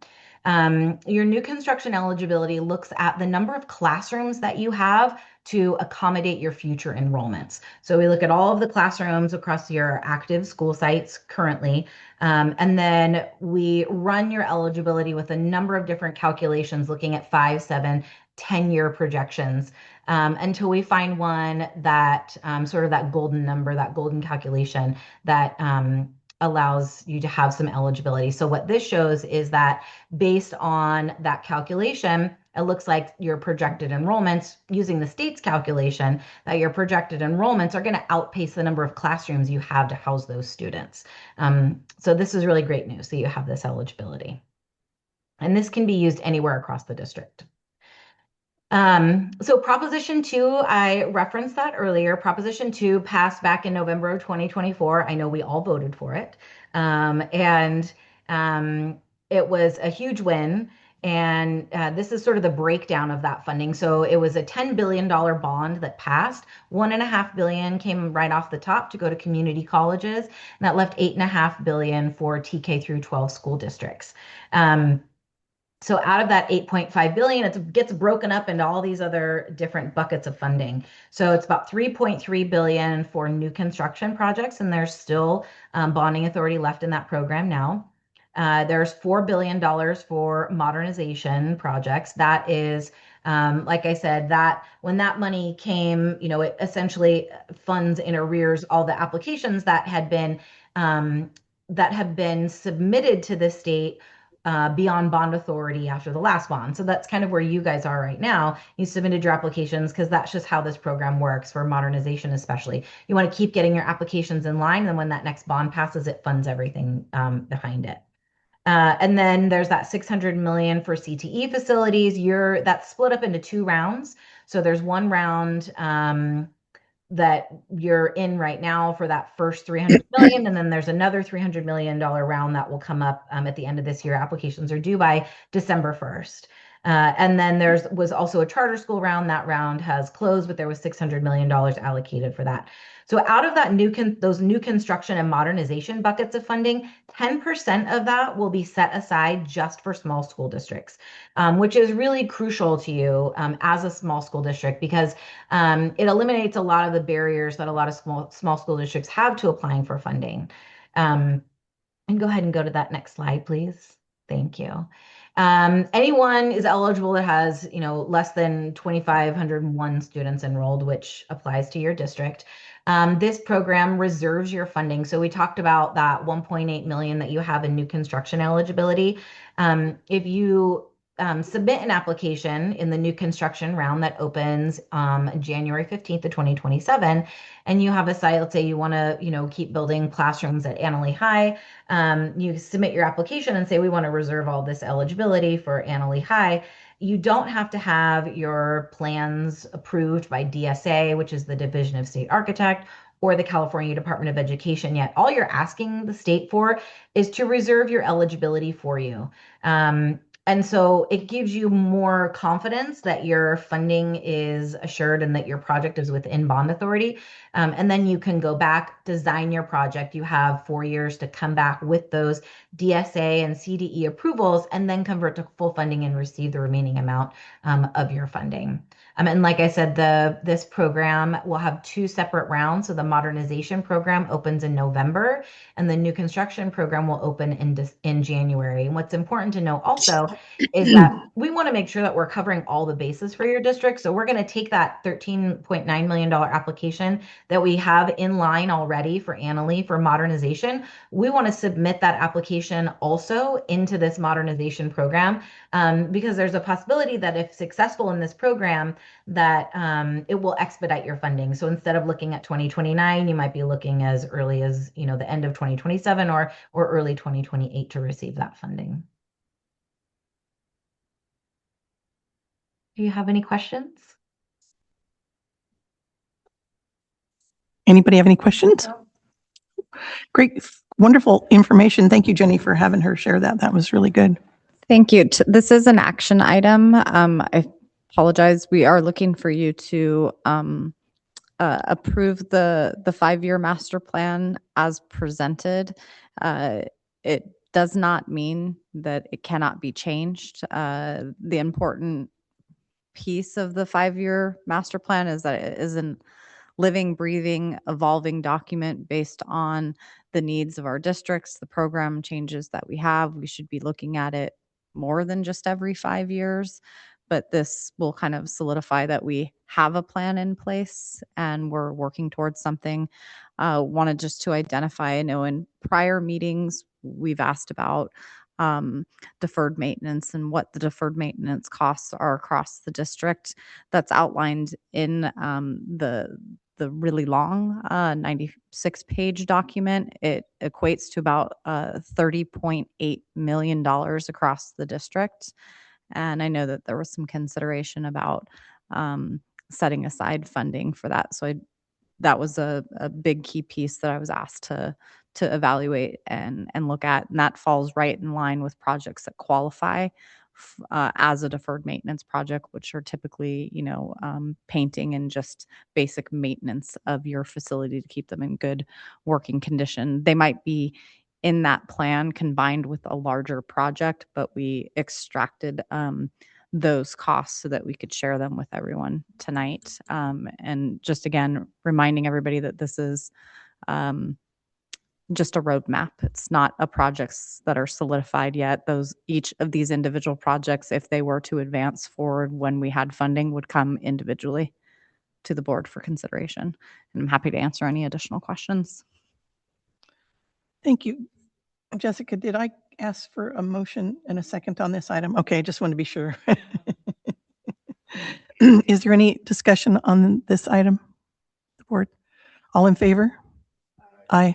Your new construction eligibility looks at the number of classrooms that you have to accommodate your future enrollments. So we look at all of the classrooms across your active school sites currently, and then we run your eligibility with a number of different calculations looking at 5, 7, 10-year projections until we find one that sort of that golden number, that golden calculation that allows you to have some eligibility. So what this shows is that based on that calculation, it looks like your projected enrollments using the state's calculation that your projected enrollments are going to outpace the number of classrooms you have to house those students. So this is really great news that you have this eligibility. And this can be used anywhere across the district. So Proposition 2, I referenced that earlier. Proposition 2 passed back in November of 2024. I know we all voted for it. It was a huge win. And this is sort of the breakdown of that funding. So it was a $10 billion bond that passed. $1.5 billion came right off the top to go to community colleges. And that left $8.5 billion for TK through 12 school districts. So out of that 8.5 billion, it gets broken up into all these other different buckets of funding. So it's about 3.3 billion for new construction projects, and there's still bonding authority left in that program now. There's $4 billion for modernization projects. That is, like I said, that when that money came, it essentially funds in arrears all the applications that have been submitted to the state beyond bond authority after the last bond. So that's kind of where you guys are right now. You submitted your applications because that's just how this program works for modernization, especially. You want to keep getting your applications in line. And then when that next bond passes, it funds everything behind it. And then there's that 600 million for CTE facilities. That's split up into 2 rounds. So there's one round that you're in right now for that first 300 million. And then there's another $300 million round that will come up at the end of this year. Applications are due by December 1st. And then was also a charter school round. That round has closed, but there was $600 million allocated for that. So out of that those new construction and modernization buckets of funding, 10% of that will be set aside just for small school districts, which is really crucial to you as a small school district because it eliminates a lot of the barriers that a lot of small school districts have to applying for funding. And go ahead and go to that next slide, please. Thank you. Anyone is eligible that has, less than 2,501 students enrolled, which applies to your district. This program reserves your funding. So we talked about that 1.8 million that you have in new construction eligibility. If you submit an application in the new construction round that opens January 15th of 2027, and you have a site, let's say you want to, keep building classrooms at Annalee High, you submit your application and say, we want to reserve all this eligibility for Annalee High. You don't have to have your plans approved by DSA, which is the Division of State Architect, or the California Department of Education yet. All you're asking the state for is to reserve your eligibility for you. And so it gives you more confidence that your funding is assured and that your project is within bond authority. And then you can go back, design your project. You have 4 years to come back with those DSA and CDE approvals and then convert to full funding and receive the remaining amount of your funding. And like I said, this program will have 2 separate rounds. So the modernization program opens in November and the new construction program will open in January. And what's important to know also is that we want to make sure that we're covering all the bases for your district. So we're going to take that $13.9 million application that we have in line already for Annalee for modernization. We want to submit that application also into this modernization program because there's a possibility that if successful in this program, that it will expedite your funding. So instead of looking at 2029, you might be looking as early as the end of 2027 or early 2028 to receive that funding. Do you have any questions? Anybody have any questions? Great, wonderful information. Thank you, Jenny, for having her share that. That was really good. Thank you. This is an action item. I apologize. We are looking for you to approve the 5-year master plan as presented. It does not mean that it cannot be changed. The important piece of the 5-year master plan is that it is a living, breathing, evolving document based on the needs of our districts, the program changes that we have. We should be looking at it more than just every 5 years, but this will kind of solidify that we have a plan in place and we're working towards something. Wanted just to identify, I know in prior meetings, we've asked about deferred maintenance and what the deferred maintenance costs are across the district. That's outlined in the really long 96-page document. It equates to about $30.8 million across the district. And I know that there was some consideration about setting aside funding for that. So that was a big key piece that I was asked to evaluate and look at. And that falls right in line with projects that qualify as a deferred maintenance project, which are typically, painting and just basic maintenance of your facility to keep them in good working condition. They might be in that plan combined with a larger project, but we extracted those costs so that we could share them with everyone tonight. And just again, reminding everybody that this is just a roadmap. It's not a projects that are solidified yet. Each of these individual projects, if they were to advance forward when we had funding, would come individually to the board for consideration. And I'm happy to answer any additional questions. Thank you. Jessica, did I ask for a motion and a second on this item? Okay, I just want to be sure. Is there any discussion on this item? The board, all in favor? Aye.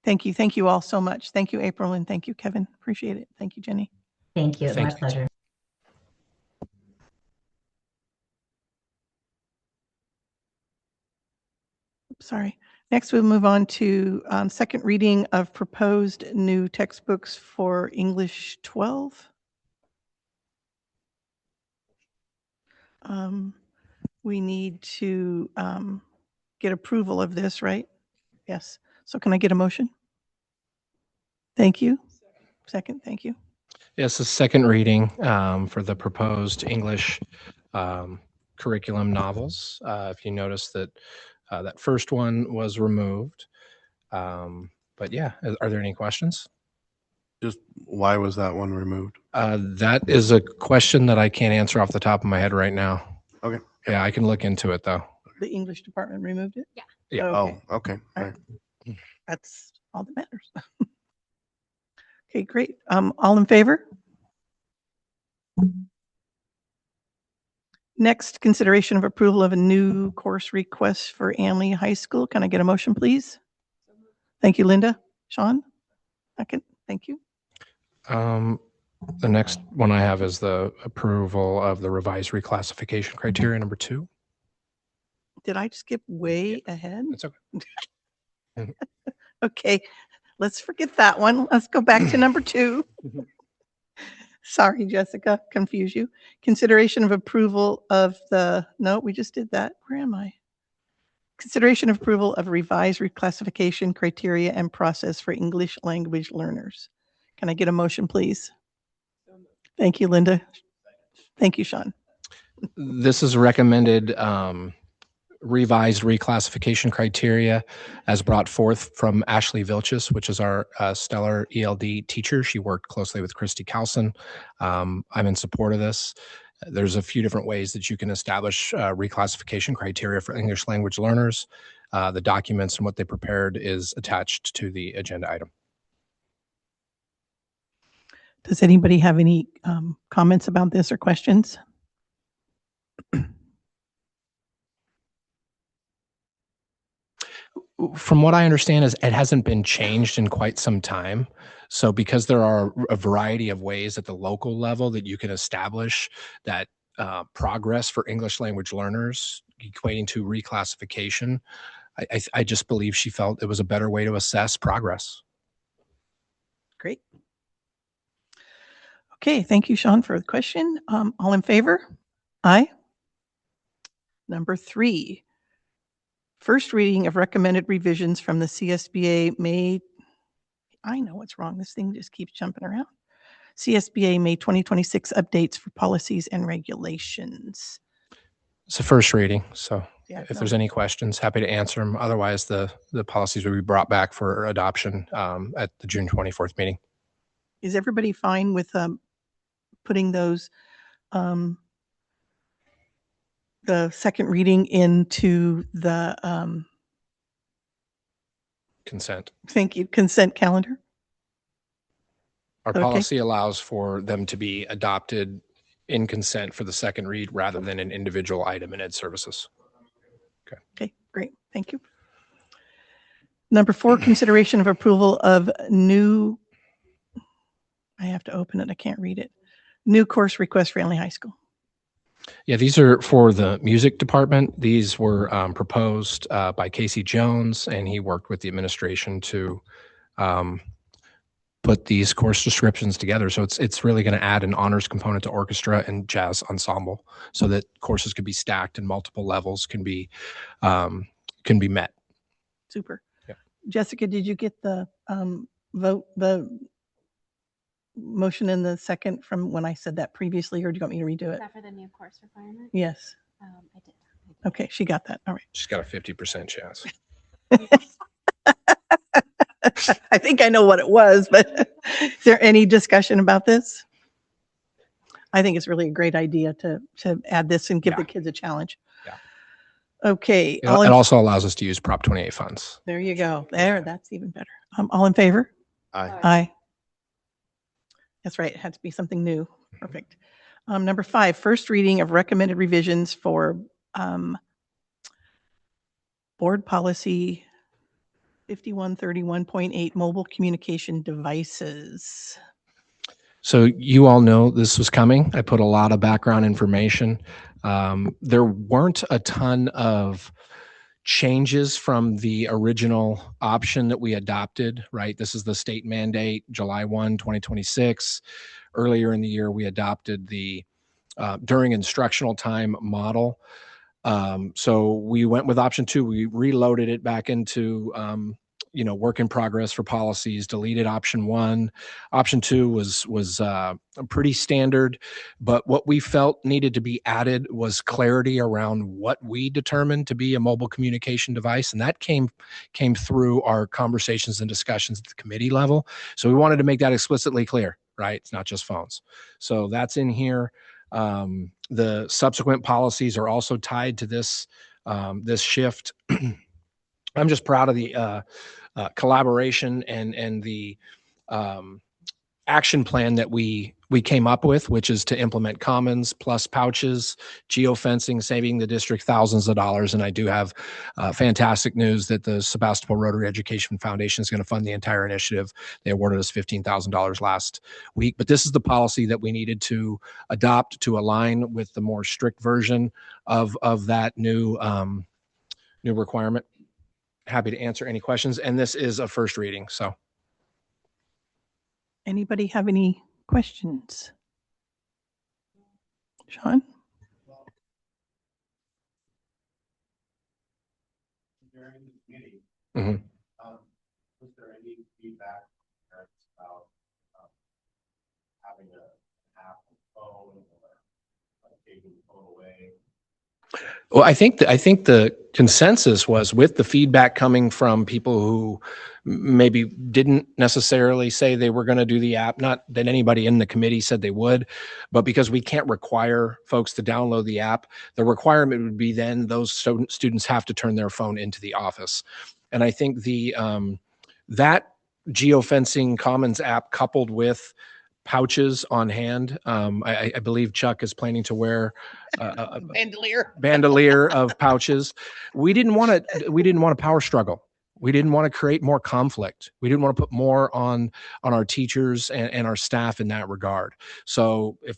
Thank you. Thank you all so much. Thank you, April, and thank you, Kevin. Appreciate it. Thank you, Jenny. Thank you. Thank My you. pleasure. Sorry. Next, we'll move on to second reading of proposed new textbooks for English 12. We need to get approval of this, right? Yes. So can I get a motion? Thank you. Second, thank you. Yes, the second reading for the proposed English curriculum novels. If you notice that that first one was removed. But yeah, are there any questions? Just why was that one removed? That is a question that I can't answer off the top of my head right now. Okay. Yeah, I can look into it though. The English department removed it? Yeah. Yeah. Okay. Oh, okay. All right. That's all that matters. Okay, great. All in favor? Next, consideration of approval of a new course request for Anley High School. Can I get a motion, please? Thank you, Linda. Sean? Second, thank you. The next one I have is the approval of the revised reclassification criteria number 2. Did I skip way ahead? It's okay. Okay, let's forget that one. Let's go back to number 2. Sorry, Jessica, confuse you. Consideration of approval of no, we just did that. Where am I? Consideration of approval of revised reclassification criteria and process for English language learners. Can I get a motion, please? Thank you, Linda. Thank you, Sean. This is recommended revised reclassification criteria as brought forth from Ashley Vilchis, which is our stellar ELD teacher. She worked closely with Christy Carlson. I'm in support of this. There's a few different ways that you can establish reclassification criteria for English language learners. The documents and what they prepared is attached to the agenda item. Does anybody have any comments about this or questions? From what I understand is it hasn't been changed in quite some time. So because there are a variety of ways at the local level that you can establish that progress for English language learners, equating to reclassification. I just believe she felt it was a better way to assess progress. Great. Okay, thank you, Sean, for the question. All in favor? Aye. Number 3, first reading of recommended revisions from the CSBA May, I know what's wrong. This thing just keeps jumping around. CSBA May 2026 updates for policies and regulations. It's a first reading, so Yeah, if no. there's any questions, happy to answer them. Otherwise, the policies will be brought back for adoption at the June 24th meeting. Is everybody fine with putting those, the second reading into the, Consent. thank you, consent calendar? Our Okay. policy allows for them to be adopted in consent for the second read rather than an individual item in Ed Services. Okay, great. Thank you. Number 4, consideration of approval of new, I have to open it. I can't read it. New course request for Henley High School. Yeah, these are for the music department. These were proposed by Casey Jones, and he worked with the administration to put these course descriptions together. So it's really going to add an honors component to orchestra and jazz ensemble, so that courses could be stacked and multiple levels can be met. Super. Yeah. Jessica, did you get the vote, the motion in the second from when I said that previously, or do you want me to redo Is it? that for the new course requirement? Yes. I did. Okay, she got that. All right. She's got a 50% chance. I think I know what it was, but is there any discussion about this? I think it's really a great idea to add this and give the kids a challenge. Yeah. Okay. It also allows us to use Prop 28 funds. There you go. There, that's even better. All in favor? Aye. Aye. That's right. It had to be something new. Perfect. Number 5, first reading of recommended revisions for board policy 5131.8 mobile communication devices. So you all know this was coming. I put a lot of background information. There weren't a ton of changes from the original option that we adopted, right? This is the state mandate, July 1, 2026. Earlier in the year, we adopted the during instructional time model. So we went with option 2. We reloaded it back into work in progress for policies, deleted option 1. Option 2 was pretty standard, but what we felt needed to be added was clarity around what we determined to be a mobile communication device. And that came through our conversations and discussions at the committee level. So we wanted to make that explicitly clear, right? It's not just phones. So that's in here. The subsequent policies are also tied to this, this shift. I'm just proud of the collaboration and the action plan that we came up with, which is to implement commons plus pouches, geofencing, saving the district thousands of dollars. And I do have fantastic news that the Sebastopol Rotary Education Foundation is going to fund the entire initiative. They awarded us $15,000 last week, but this is the policy that we needed to adopt to align with the more strict version of that new requirement. Happy to answer any questions. And this is a first reading, so. Anybody have any questions? Sean? During the meeting, Mhm. was there any feedback from parents about having an app on the phone or taking the phone away? Well, I think the consensus was, with the feedback coming from people who maybe didn't necessarily say they were going to do the app, not that anybody in the committee said they would, but because we can't require folks to download the app, the requirement would be then those students have to turn their phone into the office. And I think the that geofencing commons app coupled with pouches on hand. I believe Chuck is planning to wear a bandolier of pouches. We didn't want a power struggle. We didn't want to create more conflict. We didn't want to put more on our teachers and our staff in that regard. So if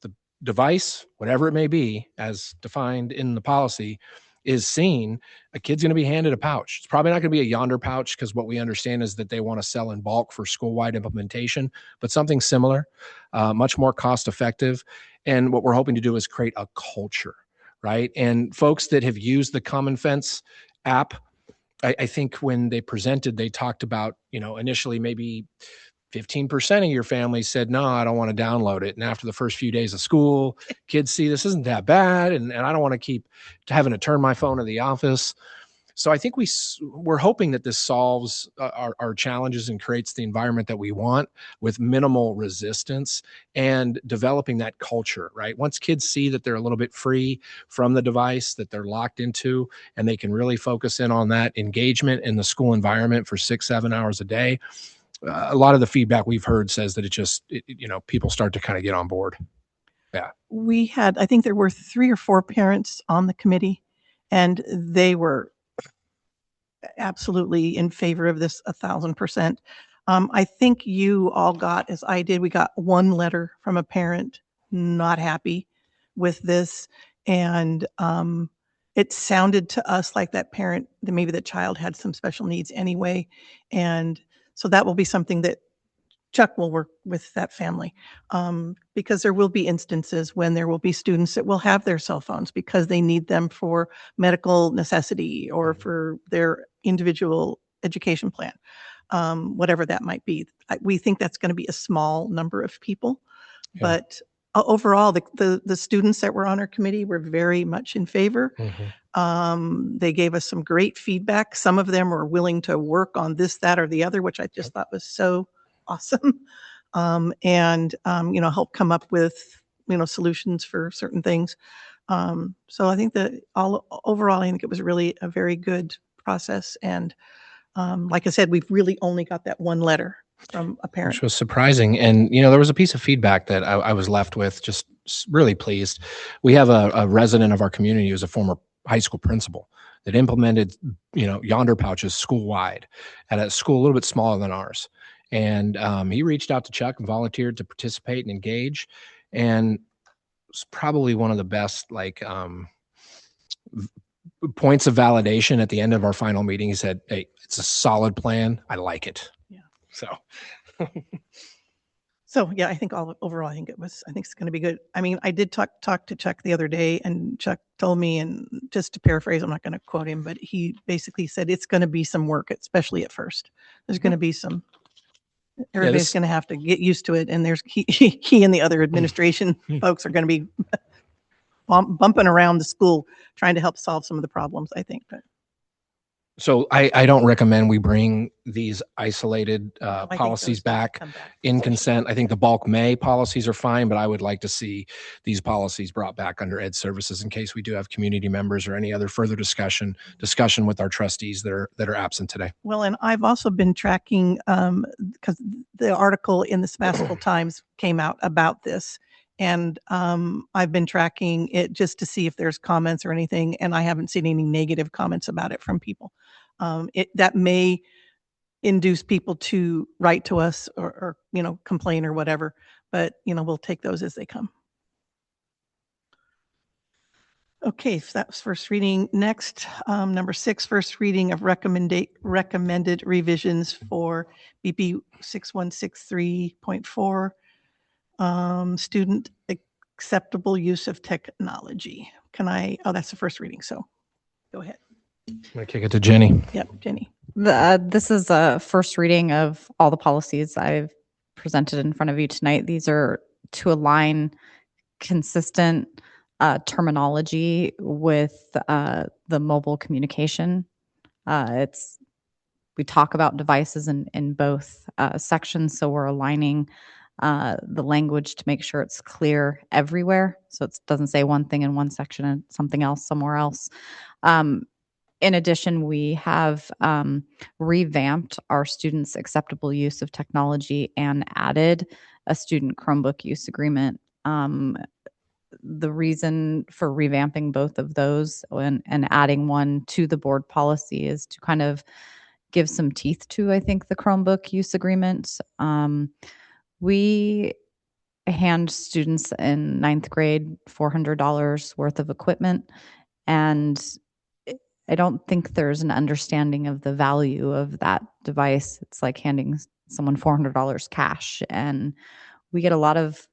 the device, whatever it may be, as defined in the policy, is seen, a kid's going to be handed a pouch. It's probably not going to be a Yonder pouch, because what we understand is that they want to sell in bulk for school-wide implementation, but something similar, much more cost effective. And what we're hoping to do is create a culture, right? And folks that have used the Common Fence app, I think when they presented, they talked about, initially maybe 15% of your family said, no, I don't want to download it. And after the first few days of school, kids see this isn't that bad. And I don't want to keep having to turn my phone to the office. So I think we're hoping that this solves our challenges and creates the environment that we want with minimal resistance and developing that culture, right? Once kids see that they're a little bit free from the device that they're locked into, and they can really focus in on that engagement in the school environment for 6-7 hours a day, a lot of the feedback we've heard says that people start to kind of get on board. Yeah. I think there were 3 or 4 parents on the committee, and they were absolutely in favor of this 1,000%. I think you all got, as I did, we got one letter from a parent not happy with this. And it sounded to us like that parent, that maybe the child had some special needs anyway. And so that will be something that Chuck will work with that family, because there will be instances when there will be students that will have their cell phones because they need them for medical necessity or for their individual education plan, whatever that might be. We think that's going to be a small number of people, Yeah. but overall, the students that were on our committee were very much in favor. They gave us some great feedback. Some of them were willing to work on this, that, or the other, which I just thought was so awesome. And help come up with, solutions for certain things. So I think that overall, I think it was really a very good process. And like I said, we've really only got that one letter from a parent. Which was surprising. And, there was a piece of feedback that I was left with, just really pleased. We have a resident of our community who's a former high school principal that implemented, Yonder pouches school-wide at a school a little bit smaller than ours. And he reached out to Chuck and volunteered to participate and engage. And it's probably one of the best, points of validation at the end of our final meeting. He said, "Hey, it's a solid plan. I like it." Yeah. So. So yeah, I think overall, I think it's going to be good. I mean, I did talk to Chuck the other day, and Chuck told me, and just to paraphrase, I'm not going to quote him, but he basically said it's going to be some work, especially at first. There's going to be some. Everybody's going to have to get used to it, and he and the other administration folks are going to be bumping around the school trying to help solve some of the problems, I think. But So I don't recommend we bring these isolated I think policies those need to back come back. in consent. I think the bulk May policies are fine, but I would like to see these policies brought back under Ed Services in case we do have community members or any other further discussion with our trustees that are absent today. Well, and I've also been tracking, because the article in the Sebastopol Times came out about this, and I've been tracking it just to see if there's comments or anything, and I haven't seen any negative comments about it from people. That may induce people to write to us or complain or whatever, but we'll take those as they come. Okay, so that was first reading. Next, number 6, first reading of recommended revisions for BP 6163.4, student acceptable use of technology. That's the first reading, so go ahead. I'm going to kick it to Jenny. Yep, Jenny. This is a first reading of all the policies I've presented in front of you tonight. These are to align consistent terminology with the mobile communication. We talk about devices in both sections, so we're aligning the language to make sure it's clear everywhere, so it doesn't say one thing in one section and something else somewhere else. In addition, we have revamped our students' acceptable use of technology and added a student Chromebook use agreement. The reason for revamping both of those and adding one to the board policy is to kind of give some teeth to, I think, the Chromebook use agreement. We hand students in ninth grade $400 worth of equipment. And I don't think there's an understanding of the value of that device. It's like handing someone $400 cash. And we get a lot of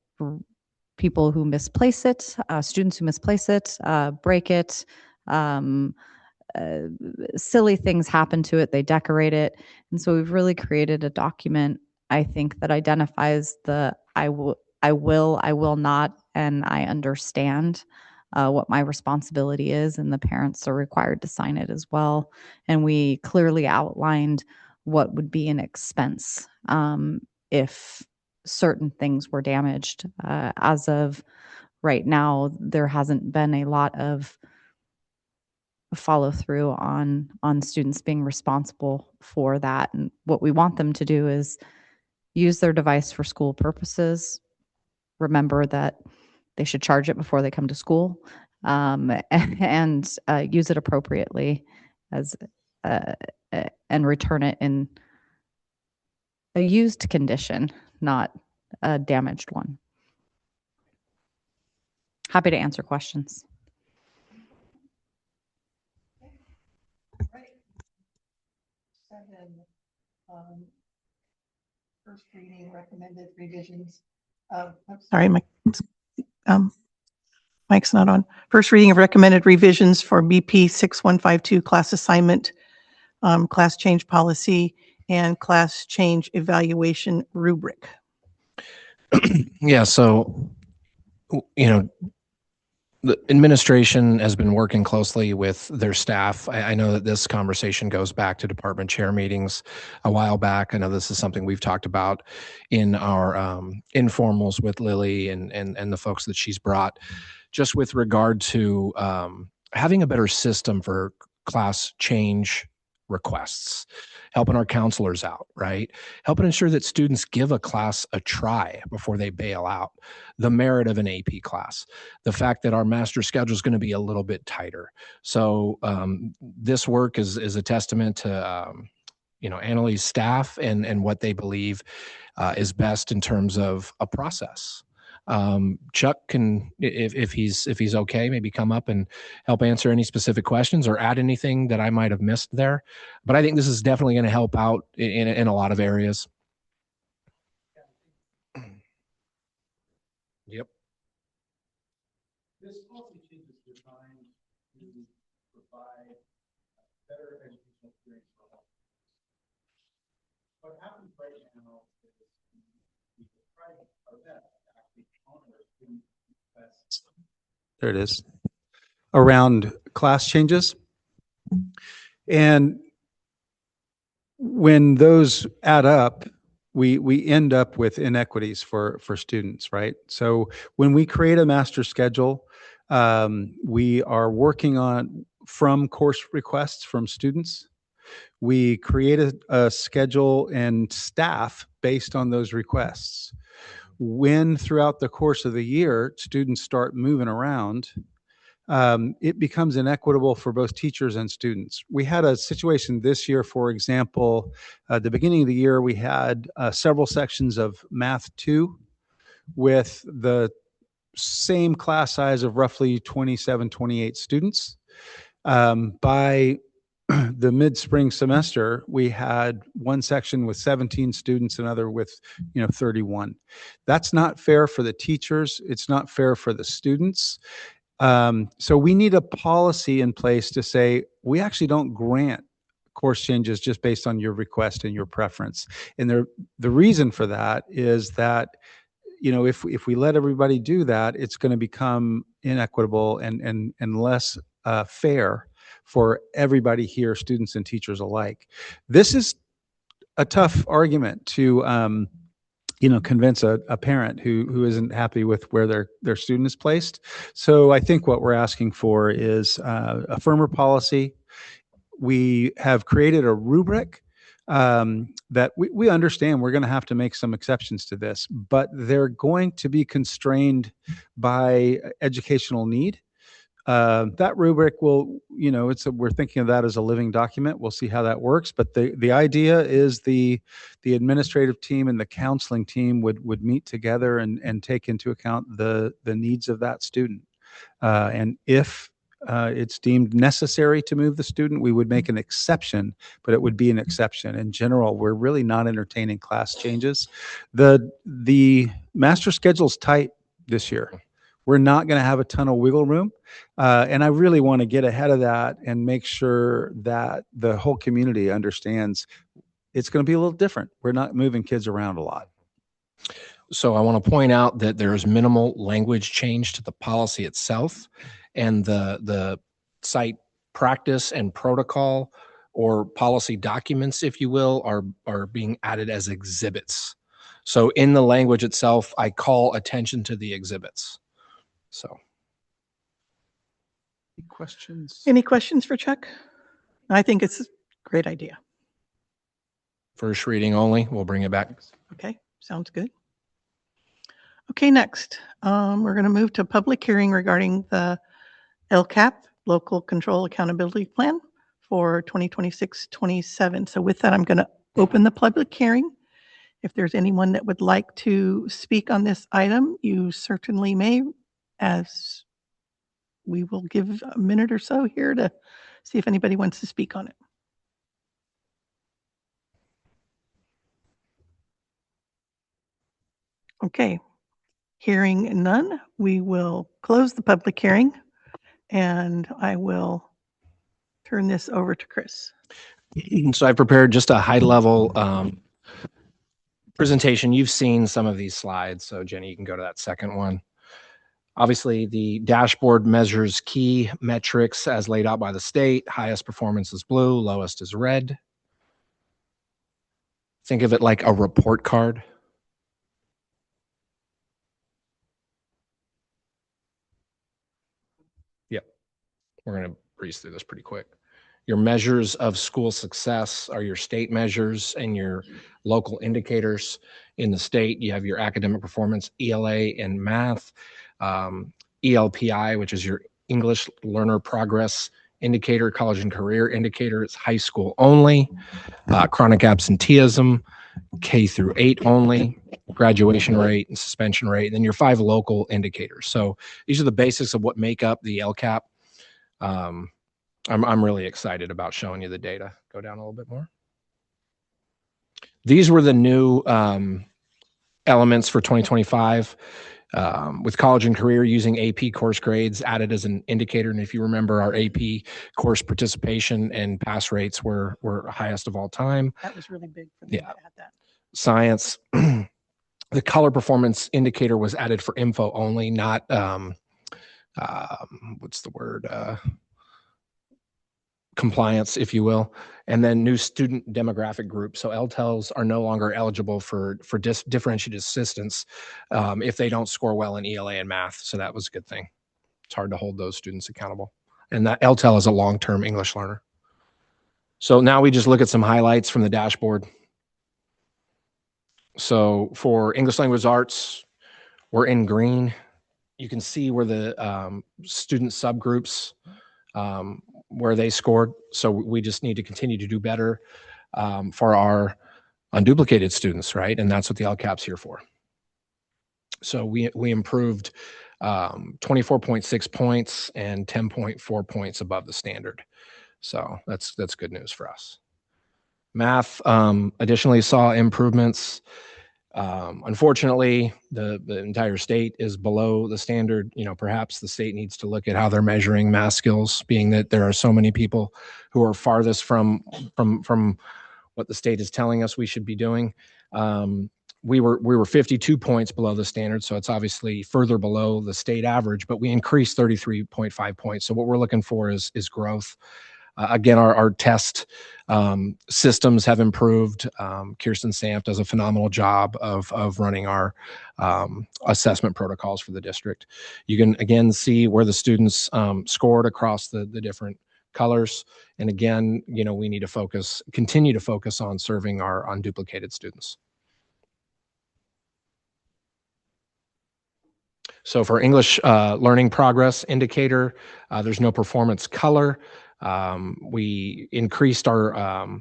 people who misplace it, students who misplace it, break it. Silly things happen to it. They decorate it. And so we've really created a document, I think, that identifies the I will not, and I understand what my responsibility is, and the parents are required to sign it as well. And we clearly outlined what would be an expense if certain things were damaged. As of right now, there hasn't been a lot of follow through on students being responsible for that. And what we want them to do is use their device for school purposes. Remember that they should charge it before they come to school, and use it appropriately as and return it in a used condition, not a damaged one. Happy to answer questions. First reading recommended revisions of, sorry, Mike's not on. First reading of recommended revisions for BP 6152 class assignment, class change policy, and class change evaluation rubric. Yeah, so, the administration has been working closely with their staff. I know that this conversation goes back to department chair meetings a while back. I know this is something we've talked about in our informals with Lily and the folks that she's brought, just with regard to having a better system for class change requests, helping our counselors out, right? Helping ensure that students give a class a try before they bail out. The merit of an AP class, the fact that our master schedule is going to be a little bit tighter. So this work is a testament to Annalie's staff and what they believe is best in terms of a process. Chuck can, if he's okay, maybe come up and help answer any specific questions or add anything that I might have missed there. But I think this is definitely going to help out in a lot of areas. Yep. This policy change is designed to provide better educational experience for all. What happens right now is we try our best to actually honor students' best. There it is. Around class changes. And when those add up, we end up with inequities for students, right? So when we create a master schedule, we are working on from course requests from students. We create a schedule and staff based on those requests. When throughout the course of the year, students start moving around, it becomes inequitable for both teachers and students. We had a situation this year, for example, at the beginning of the year, we had several sections of Math 2 with the same class size of roughly 27, 28 students. By the mid-spring semester, we had one section with 17 students, another with 31. That's not fair for the teachers. It's not fair for the students. So we need a policy in place to say, we actually don't grant course changes just based on your request and your preference. And the reason for that is that, if we let everybody do that, it's going to become inequitable and less fair for everybody here, students and teachers alike. This is a tough argument to convince a parent who isn't happy with where their student is placed. So I think what we're asking for is a firmer policy. We have created a rubric that we understand we're going to have to make some exceptions to this, but they're going to be constrained by educational need. That rubric will, we're thinking of that as a living document. We'll see how that works. But the idea is the administrative team and the counseling team would meet together and take into account the needs of that student. And if it's deemed necessary to move the student, we would make an exception, but it would be an exception. In general, we're really not entertaining class changes. The master schedule's tight this year. We're not going to have a ton of wiggle room. And I really want to get ahead of that and make sure that the whole community understands it's going to be a little different. We're not moving kids around a lot. So I want to point out that there is minimal language change to the policy itself, and the site practice and protocol or policy documents, if you will, are being added as exhibits. So in the language itself, I call attention to the exhibits. So. Any questions? Any questions for Chuck? I think it's a great idea. First reading only, we'll bring it back. Okay, sounds good. Okay, next, we're going to move to a public hearing regarding the LCAP, Local Control Accountability Plan for 2026-27. So with that, I'm going to open the public hearing. If there's anyone that would like to speak on this item, you certainly may, as we will give a minute or so here to see if anybody wants to speak on it. Okay, hearing none, we will close the public hearing and I will turn this over to Chris. So I prepared just a high level presentation. You've seen some of these slides. So Jenny, you can go to that second one. Obviously, the dashboard measures key metrics as laid out by the state. Highest performance is blue, lowest is red. Think of it like a report card. Yep. We're going to breeze through this pretty quick. Your measures of school success are your state measures and your local indicators. In the state, you have your academic performance, ELA and math. ELPI, which is your English learner progress indicator, college and career indicator. It's high school only. Chronic absenteeism, K-8 only. Graduation rate and suspension rate. And then your 5 local indicators. So these are the basics of what make up the LCAP. I'm really excited about showing you the data. Go down a little bit more. These were the new elements for 2025. With college and career, using AP course grades added as an indicator. And if you remember, our AP course participation and pass rates were highest of all time. That was really big for them to add that. Science, the color performance indicator was added for info only, not, what's the word? Compliance, if you will. And then new student demographic groups. So LTELs are no longer eligible for differentiated assistance if they don't score well in ELA and math. So that was a good thing. It's hard to hold those students accountable. And that LTEL is a long-term English learner. So now we just look at some highlights from the dashboard. So for English language arts, we're in green. You can see where the student subgroups where they scored. So we just need to continue to do better for our unduplicated students, right? And that's what the LCAP's here for. So we improved 24.6 points and 10.4 points above the standard. So that's good news for us. Math additionally saw improvements. Unfortunately, the entire state is below the standard. You know, perhaps the state needs to look at how they're measuring math skills, being that there are so many people who are farthest from what the state is telling us we should be doing. We were 52 points below the standard, so it's obviously further below the state average, but we increased 33.5 points. So what we're looking for is growth. Again, our test systems have improved. Kirsten Samp does a phenomenal job of running our assessment protocols for the district. You can again see where the students scored across the different colors. And again, you know, we need to continue to focus on serving our unduplicated students. So for English learning progress indicator, there's no performance color. We increased our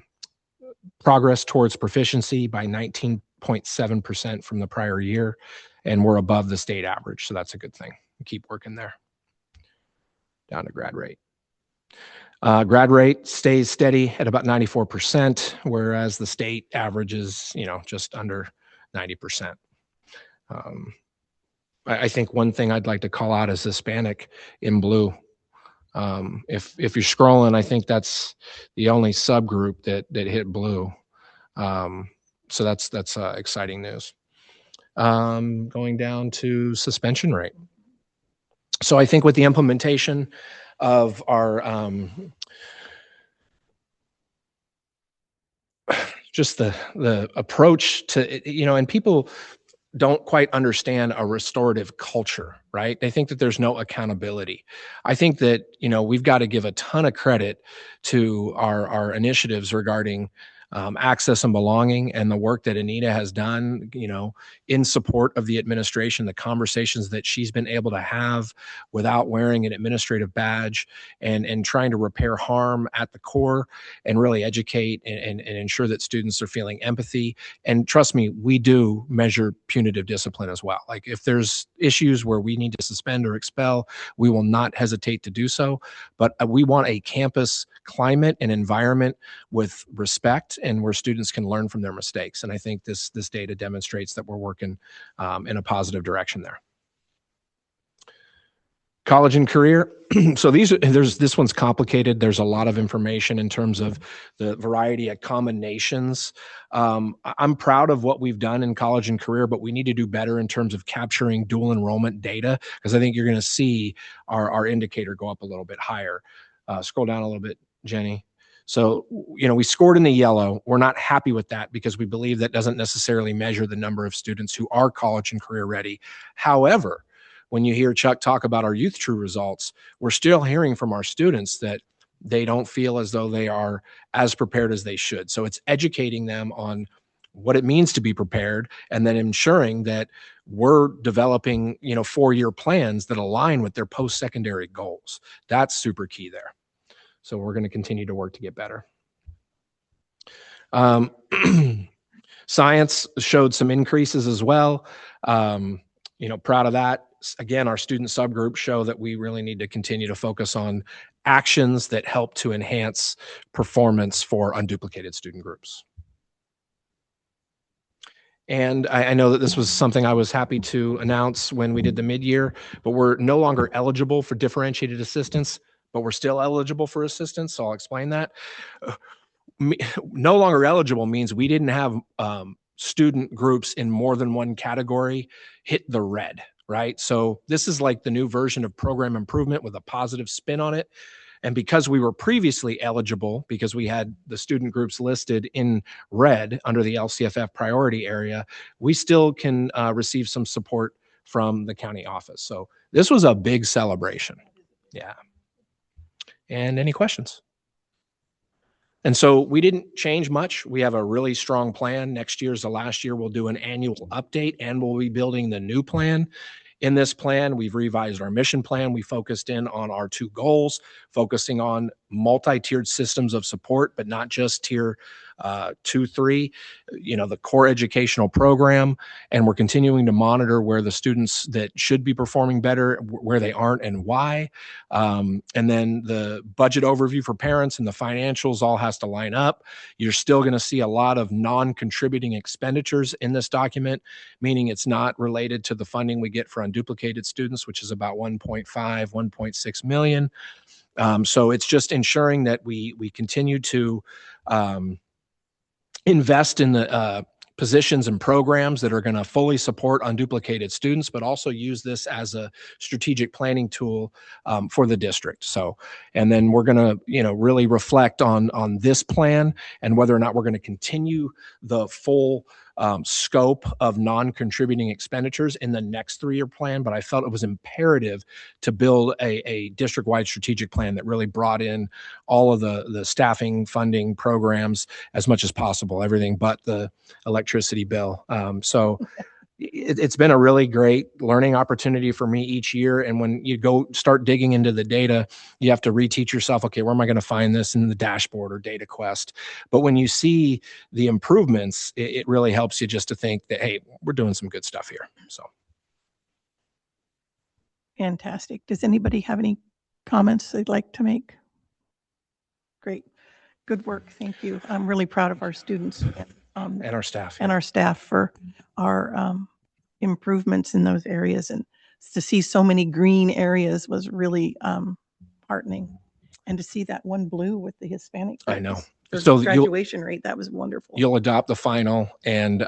progress towards proficiency by 19.7% from the prior year, and we're above the state average. So that's a good thing. Keep working there. Down to grad rate. Grad rate stays steady at about 94%, whereas the state average is, just under 90%. I think one thing I'd like to call out is Hispanic in blue. If you're scrolling, I think that's the only subgroup that hit blue. So that's exciting news. Going down to suspension rate. So I think with the implementation of our just the approach to, and people don't quite understand a restorative culture, right? They think that there's no accountability. I think that, we've got to give a ton of credit to our initiatives regarding access and belonging, and the work that Anita has done, in support of the administration, the conversations that she's been able to have without wearing an administrative badge, and trying to repair harm at the core and really educate and ensure that students are feeling empathy. And trust me, we do measure punitive discipline as well. Like if there's issues where we need to suspend or expel, we will not hesitate to do so. But we want a campus climate and environment with respect, and where students can learn from their mistakes. And I think this data demonstrates that we're working in a positive direction there. College and career. So this one's complicated. There's a lot of information in terms of the variety of combinations. I'm proud of what we've done in college and career, but we need to do better in terms of capturing dual enrollment data, because I think you're going to see our indicator go up a little bit higher. Scroll down a little bit, Jenny. So, we scored in the yellow. We're not happy with that because we believe that doesn't necessarily measure the number of students who are college and career ready. However, when you hear Chuck talk about our Youth True results, we're still hearing from our students that they don't feel as though they are as prepared as they should. So it's educating them on what it means to be prepared, and then ensuring that we're developing, 4-year plans that align with their post-secondary goals. That's super key there. So we're going to continue to work to get better. Science showed some increases as well. Proud of that. Again, our student subgroups show that we really need to continue to focus on actions that help to enhance performance for unduplicated student groups. And I know that this was something I was happy to announce when we did the mid-year, but we're no longer eligible for differentiated assistance, but we're still eligible for assistance. So I'll explain that. No longer eligible means we didn't have student groups in more than one category hit the red, right? So this is like the new version of program improvement with a positive spin on it. And because we were previously eligible, because we had the student groups listed in red under the LCFF priority area, we still can receive some support from the county office. So this was a big celebration. Yeah. And any questions? And so we didn't change much. We have a really strong plan. Next year's the last year. We'll do an annual update, and we'll be building the new plan. In this plan, we've revised our mission plan. We focused in on our 2 goals, focusing on multi-tiered systems of support, but not just tier 2, 3, the core educational program. And we're continuing to monitor where the students that should be performing better, where they aren't and why. And then the budget overview for parents and the financials all has to line up. You're still going to see a lot of non-contributing expenditures in this document, meaning it's not related to the funding we get for unduplicated students, which is about 1.6 million. So it's just ensuring that we continue to invest in the positions and programs that are going to fully support unduplicated students, but also use this as a strategic planning tool for the district. So, and then we're going to, really reflect on this plan and whether or not we're going to continue the full scope of non-contributing expenditures in the next 3-year plan. But I felt it was imperative to build a district-wide strategic plan that really brought in all of the staffing, funding, programs as much as possible, everything but the electricity bill. So it's been a really great learning opportunity for me each year. And when you go start digging into the data, you have to reteach yourself, okay, where am I going to find this in the dashboard or data quest? But when you see the improvements, it really helps you just to think that, hey, we're doing some good stuff here. So. Fantastic. Does anybody have any comments they'd like to make? Great. Good work. Thank you. I'm really proud of our students And our staff. and our staff for our improvements in those areas. And to see so many green areas was really heartening. And to see that one blue with the Hispanic. I know. For So graduation rate, that was wonderful. You'll adopt the final, and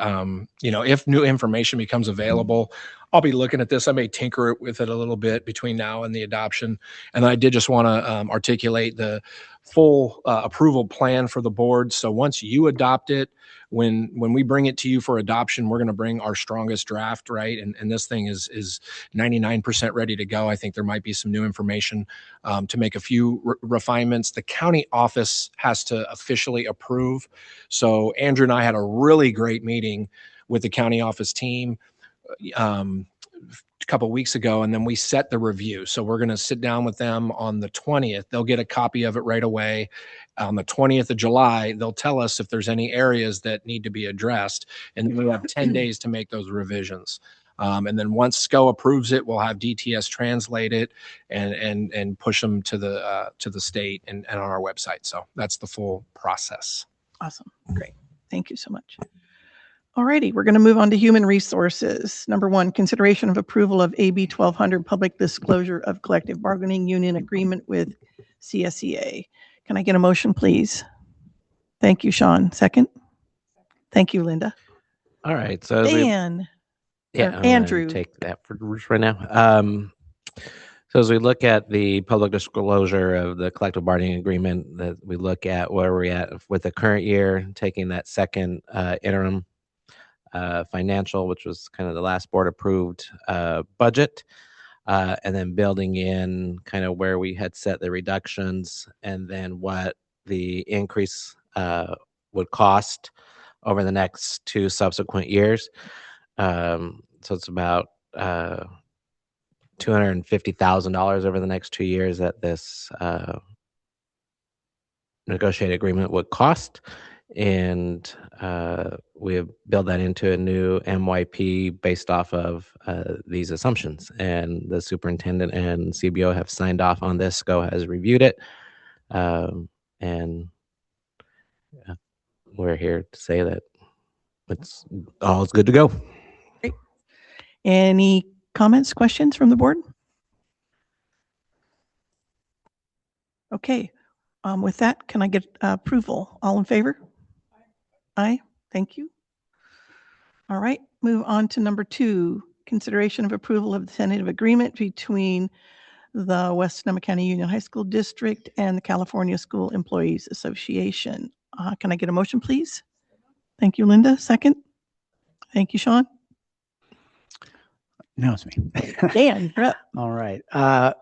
if new information becomes available, I'll be looking at this. I may tinker with it a little bit between now and the adoption. And I did just want to articulate the full approval plan for the board. So once you adopt it, when we bring it to you for adoption, we're going to bring our strongest draft, right? And this thing is 99% ready to go. I think there might be some new information to make a few refinements. The county office has to officially approve. So Andrew and I had a really great meeting with the county office team a couple of weeks ago, and then we set the review. So we're going to sit down with them on the 20th. They'll get a copy of it right away. On the 20th of July, they'll tell us if there's any areas that need to be addressed, and we have 10 days to make those revisions. And then once SCO approves it, we'll have DTS translate it and push them to the state and on our website. So that's the full process. Awesome. Great. Thank you so much. All righty, we're going to move on to human resources. Number 1, consideration of approval of AB 1200 public disclosure of collective bargaining union agreement with CSEA. Can I get a motion, please? Thank you, Sean. Second. Thank you, Linda. All right. So Dan. I'm gonna Andrew. take that for right now. So as we look at the public disclosure of the collective bargaining agreement, that we look at where we're at with the current year, taking that second interim financial, which was kind of the last board approved budget, and then building in kind of where we had set the reductions and then what the increase would cost over the next 2 subsequent years. So it's about $250,000 over the next 2 years that this negotiated agreement would cost. And we have built that into a new MYP based off of these assumptions. And the superintendent and CBO have signed off on this. SCO has reviewed it. And we're here to say that it's good to go. Great. Any comments, questions from the board? Okay. With that, can I get approval? All in favor? Aye. Thank you. All right. Move on to number 2, consideration of approval of the tentative agreement between the West Sonoma County Union High School District and the California School Employees Association. Can I get a motion, please? Thank you, Linda. Second. Thank you, Sean. No, it's me. Dan, you're up. All right.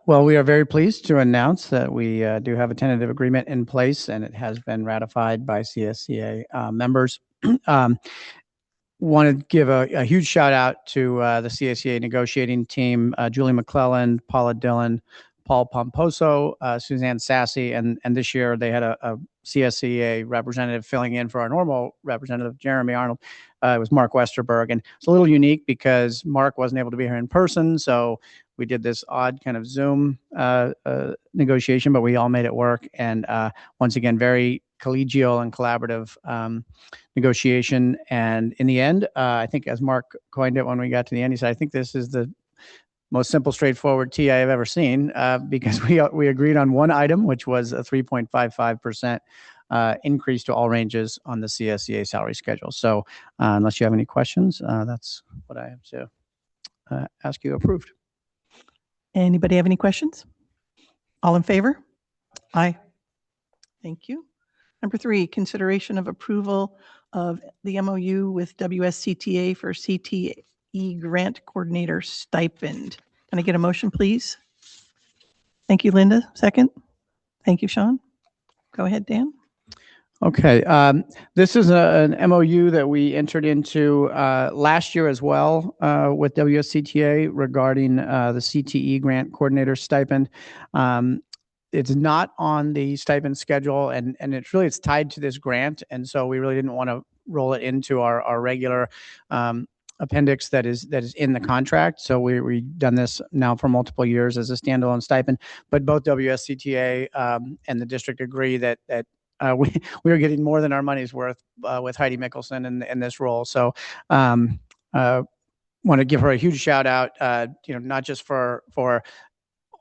Well, we are very pleased to announce that we do have a tentative agreement in place, and it has been ratified by CSEA members. Want to give a huge shout out to the CSEA negotiating team, Julie McClellan, Paula Dillon, Paul Pomposo, Suzanne Sassy, and this year they had a CSEA representative filling in for our normal representative, Jeremy Arnold. It was Mark Westerberg, and it's a little unique because Mark wasn't able to be here in person, so we did this odd kind of Zoom negotiation, but we all made it work. And once again, very collegial and collaborative negotiation. And in the end, I think as Mark coined it when we got to the end, he said, I think this is the most simple, straightforward TI I've ever seen, because we agreed on one item, which was a 3.55% increase to all ranges on the CSEA salary schedule. So unless you have any questions, that's what I have to ask you approved. Anybody have any questions? All in favor? Aye. Thank you. Number 3, consideration of approval of the MOU with WSCTA for CTE grant coordinator stipend. Can I get a motion, please? Thank you, Linda. Second. Thank you, Sean. Go ahead, Dan. Okay, this is an MOU that we entered into last year as well with WSCTA regarding the CTE grant coordinator stipend. It's not on the stipend schedule, and it's tied to this grant, and so we really didn't want to roll it into our regular appendix that is in the contract. So we've done this now for multiple years as a standalone stipend, but both WSCTA and the district agree that we are getting more than our money's worth with Heidi Mickelson in this role. So want to give her a huge shout out, not just for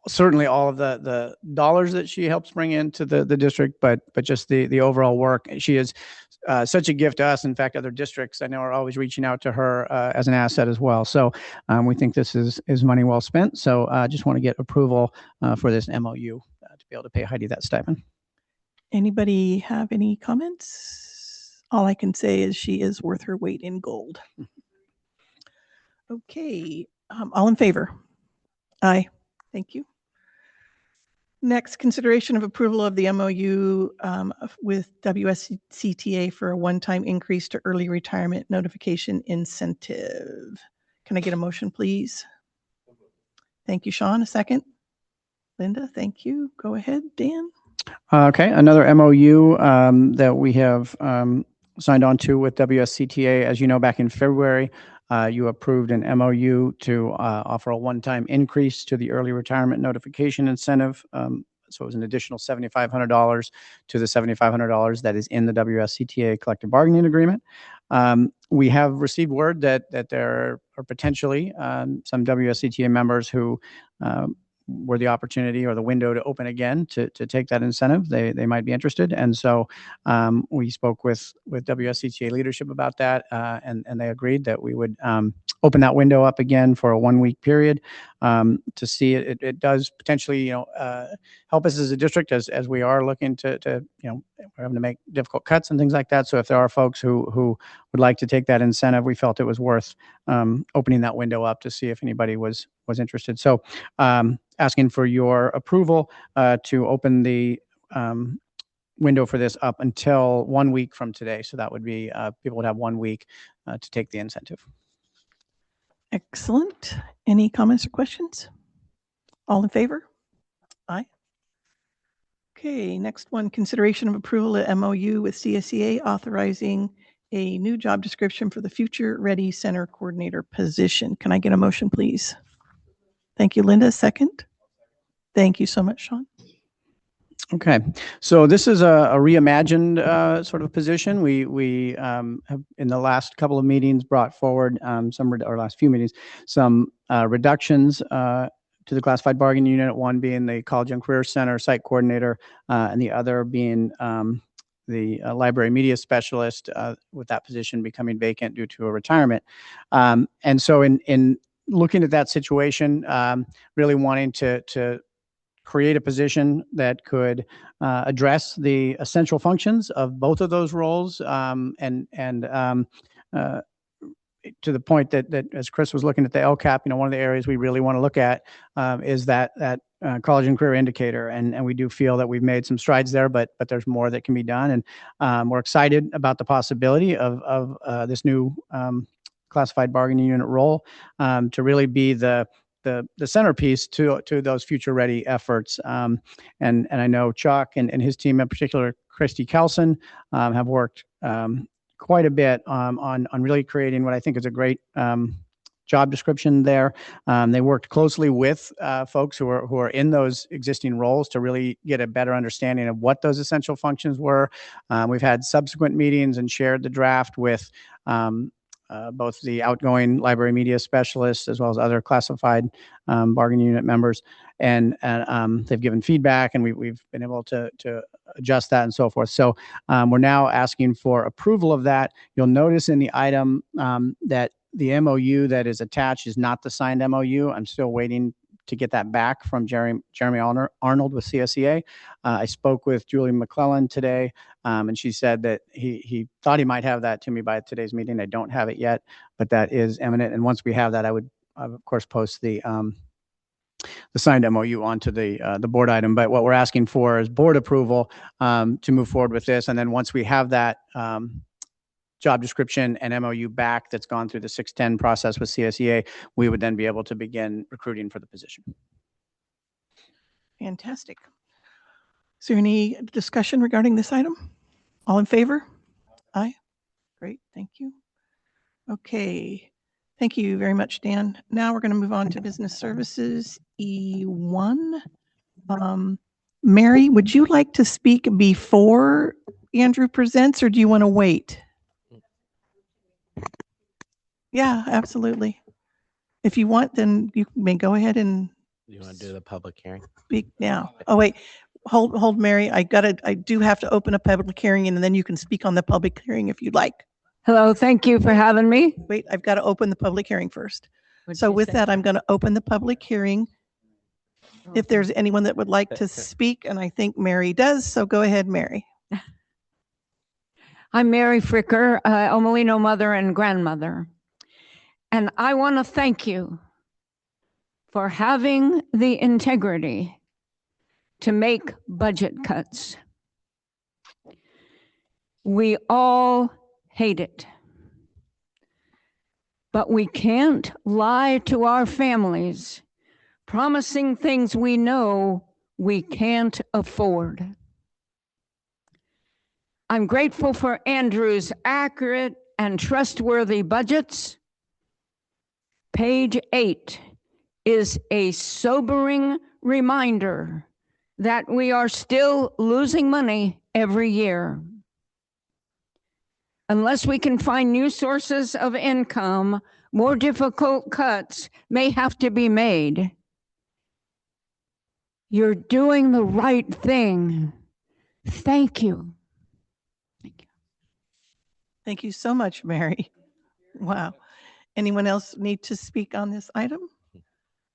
certainly all of the dollars that she helps bring into the district, but just the overall work. She is such a gift to us. In fact, other districts I know are always reaching out to her as an asset as well. So we think this is money well spent. So just want to get approval for this MOU to be able to pay Heidi that stipend. Anybody have any comments? All I can say is she is worth her weight in gold. Okay, all in favor? Aye. Thank you. Next, consideration of approval of the MOU with WSCTA for a one-time increase to early retirement notification incentive. Can I get a motion, please? Thank you, Sean. A second? Linda, thank you. Go ahead, Dan. Okay, another MOU that we have signed on to with WSCTA. As you know, back in February, you approved an MOU to offer a one-time increase to the early retirement notification incentive. So it was an additional $7,500 to the $7,500 that is in the WSCTA collective bargaining agreement. We have received word that there are potentially some WSCTA members who were the opportunity or the window to open again to take that incentive. They might be interested. And so we spoke with WSCTA leadership about that, and they agreed that we would open that window up again for a 1-week period to see it does potentially, help us as a district as we are looking to we're having to make difficult cuts and things like that. So if there are folks who would like to take that incentive, we felt it was worth opening that window up to see if anybody was interested. So asking for your approval to open the window for this up until 1 week from today. So that would be people would have 1 week to take the incentive. Excellent. Any comments or questions? All in favor? Aye. Okay, next one, consideration of approval of MOU with CSEA authorizing a new job description for the Future Ready Center Coordinator position. Can I get a motion, please? Thank you, Linda. Second. Thank you so much, Sean. Okay, so this is a reimagined sort of position. We have in the last couple of meetings brought forward last few meetings, some reductions to the classified bargaining unit, one being the College and Career Center site coordinator, and the other being the library media specialist, with that position becoming vacant due to a retirement. And so in looking at that situation, really wanting to create a position that could address the essential functions of both of those roles, and to the point that as Chris was looking at the LCAP, one of the areas we really want to look at is that college and career indicator, and we do feel that we've made some strides there, but there's more that can be done, and we're excited about the possibility of this new classified bargaining unit role to really be the centerpiece to those future ready efforts. And I know Chuck and his team, in particular, Christy Kelson, have worked quite a bit on really creating what I think is a great job description there. They worked closely with folks who are in those existing roles to really get a better understanding of what those essential functions were. We've had subsequent meetings and shared the draft with both the outgoing library media specialists as well as other classified bargaining unit members, and they've given feedback, and we've been able to adjust that and so forth. So we're now asking for approval of that. You'll notice in the item that the MOU that is attached is not the signed MOU. I'm still waiting to get that back from Jeremy Arnold with CSEA. I spoke with Julie McClellan today, and she said that he thought he might have that to me by today's meeting. I don't have it yet, but that is imminent. And once we have that, I would, of course, post the signed MOU onto the board item. But what we're asking for is board approval to move forward with this. And then once we have that job description and MOU back that's gone through the 610 process with CSEA, we would then be able to begin recruiting for the position. Fantastic. Is there any discussion regarding this item? All in favor? Aye. Great, thank you. Okay, thank you very much, Dan. Now we're going to move on to business services, E1. Mary, would you like to speak before Andrew presents, or do you want to wait? Yeah, absolutely. If you want, then you may go ahead and You want to do the public hearing? speak now. Oh, wait, hold, Mary. I do have to open a public hearing, and then you can speak on the public hearing if you'd like. Hello, thank you for having me. Wait, I've got to open the public hearing first. What'd So you with say? that, I'm going to open the public hearing. If there's anyone that would like to speak, and I think Mary does, so go ahead, Mary. I'm Mary Fricker, Omelino mother and grandmother. And I want to thank you for having the integrity to make budget cuts. We all hate it. But we can't lie to our families, promising things we know we can't afford. I'm grateful for Andrew's accurate and trustworthy budgets. Page 8 is a sobering reminder that we are still losing money every year. Unless we can find new sources of income, more difficult cuts may have to be made. You're doing the right thing. Thank you. Thank you so much, Mary. Wow. Anyone else need to speak on this item?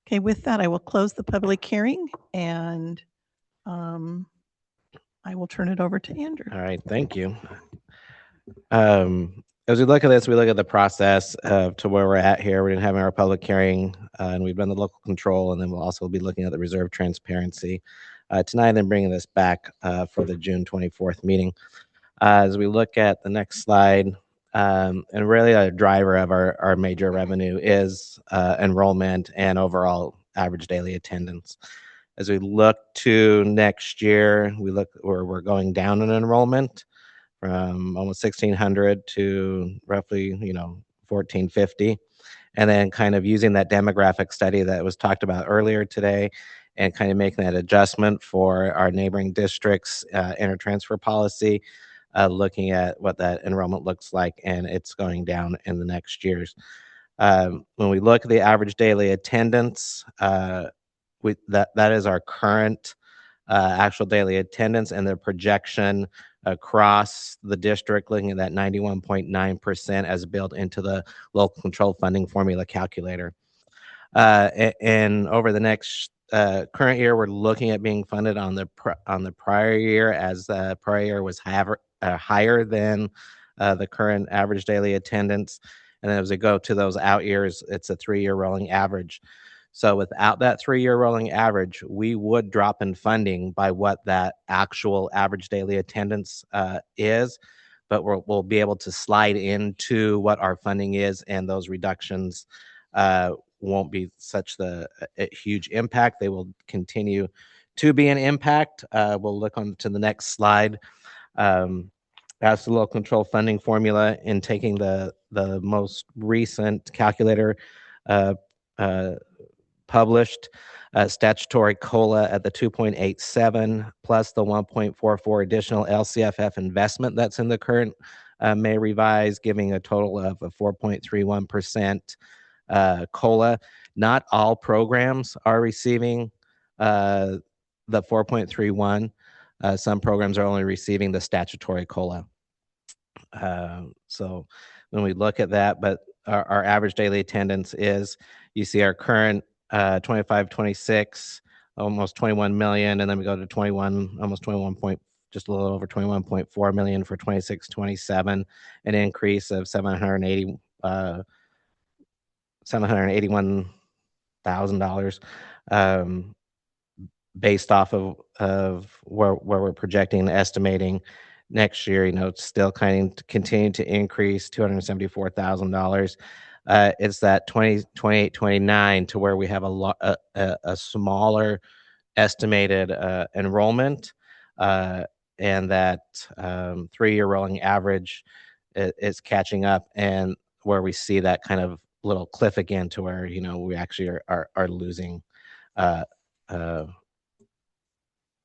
Okay, with that, I will close the public hearing, and I will turn it over to Andrew. All right, thank you. As we look at this, we look at the process to where we're at here. We're having our public hearing, and we've done the local control, and then we'll also be looking at the reserve transparency tonight, and bringing this back for the June 24th meeting. As we look at the next slide, and really a driver of our major revenue is enrollment and overall average daily attendance. As we look to next year, we're going down in enrollment from almost 1,600 to roughly 1,450, and then kind of using that demographic study that was talked about earlier today, and kind of making that adjustment for our neighboring districts intertransfer policy. Looking at what that enrollment looks like, and it's going down in the next years. When we look at the average daily attendance, that is our current actual daily attendance, and the projection across the district, looking at that 91.9% as built into the local control funding formula calculator. And over the next current year, we're looking at being funded on the prior year, as the prior year was higher than the current average daily attendance. And then as we go to those out years, it's a 3-year rolling average. So without that 3-year rolling average, we would drop in funding by what that actual average daily attendance is, but we'll be able to slide into what our funding is, and those reductions won't be such a huge impact. They will continue to be an impact. We'll look on to the next slide. As the local control funding formula, in taking the most recent calculator published, statutory COLA at the 2.87 plus the 1.44 additional LCFF investment that's in the current May revise, giving a total of a 4.31% COLA. Not all programs are receiving the 4.31. Some programs are only receiving the statutory COLA. So when we look at that, but our average daily attendance is, you see our current 25-26, almost 21 million, and then we go to 21, almost 21 point, just a little over 21.4 million for 26-27, an increase of $781,000 based off of where we're projecting, estimating next year, it's still kind of continue to increase $274,000. It's that 2028, 29 to where we have a smaller estimated enrollment, and that 3-year rolling average is catching up, and where we see that kind of little cliff again to where we actually are losing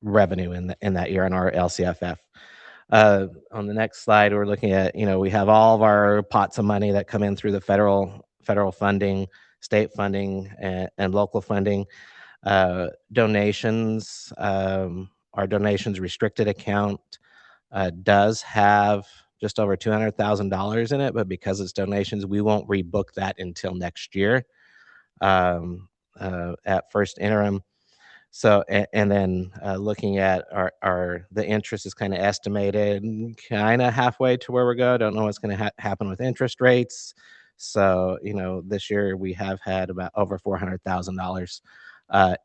revenue in that year on our LCFF. On the next slide, we're looking at, we have all of our pots of money that come in through the federal funding, state funding, and local funding. Donations, our donations restricted account does have just over $200,000 in it, but because it's donations, we won't rebook that until next year at first interim. So, and then looking at the interest is kind of estimated kind of halfway to where we go. Don't know what's going to happen with interest rates. So, this year we have had about over $400,000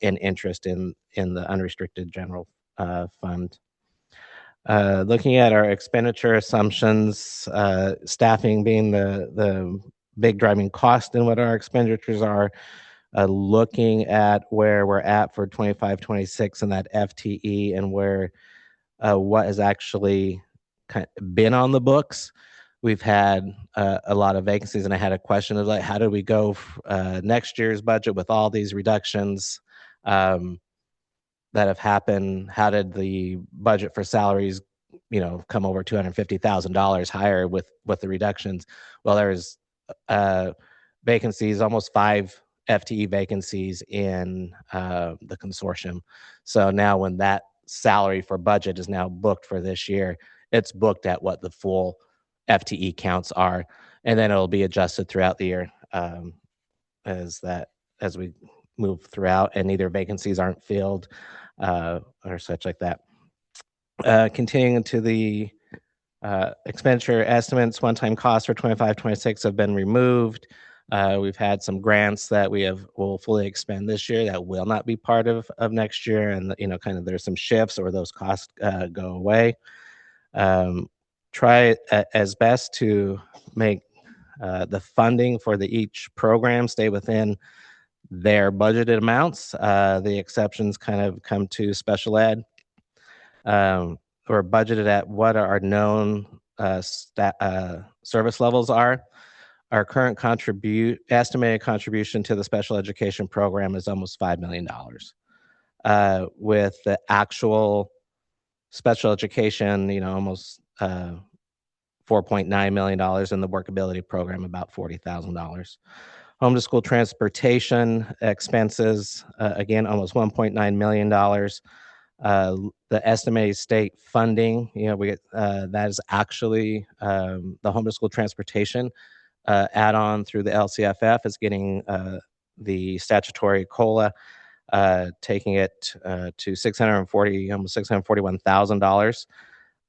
in interest in the unrestricted general fund. Looking at our expenditure assumptions, staffing being the big driving cost in what our expenditures are, looking at where we're at for 25, 26 and that FTE and where what has actually been on the books. We've had a lot of vacancies, and I had a question of how do we go next year's budget with all these reductions that have happened? How did the budget for salaries, come over $250,000 higher with the reductions? Well, there's vacancies, almost 5 FTE vacancies in the consortium. So now when that salary for budget is now booked for this year, it's booked at what the full FTE counts are, and then it'll be adjusted throughout the year as we move throughout, and either vacancies aren't filled or such like that. Continuing to the expenditure estimates, one-time costs for 25, 26 have been removed. We've had some grants that will fully expend this year that will not be part of next year, and kind of there's some shifts or those costs go away. Try as best to make the funding for each program stay within their budgeted amounts. The exceptions kind of come to special ed. We're budgeted at what our known service levels are. Our current estimated contribution to the special education program is almost $5 million. With the actual special education, almost $4.9 million, in the workability program, about $40,000. Home to school transportation expenses, again, almost $1.9 million. The estimated state funding, we get that is actually the home to school transportation add-on through the LCFF is getting the statutory COLA, taking it to almost $641,000,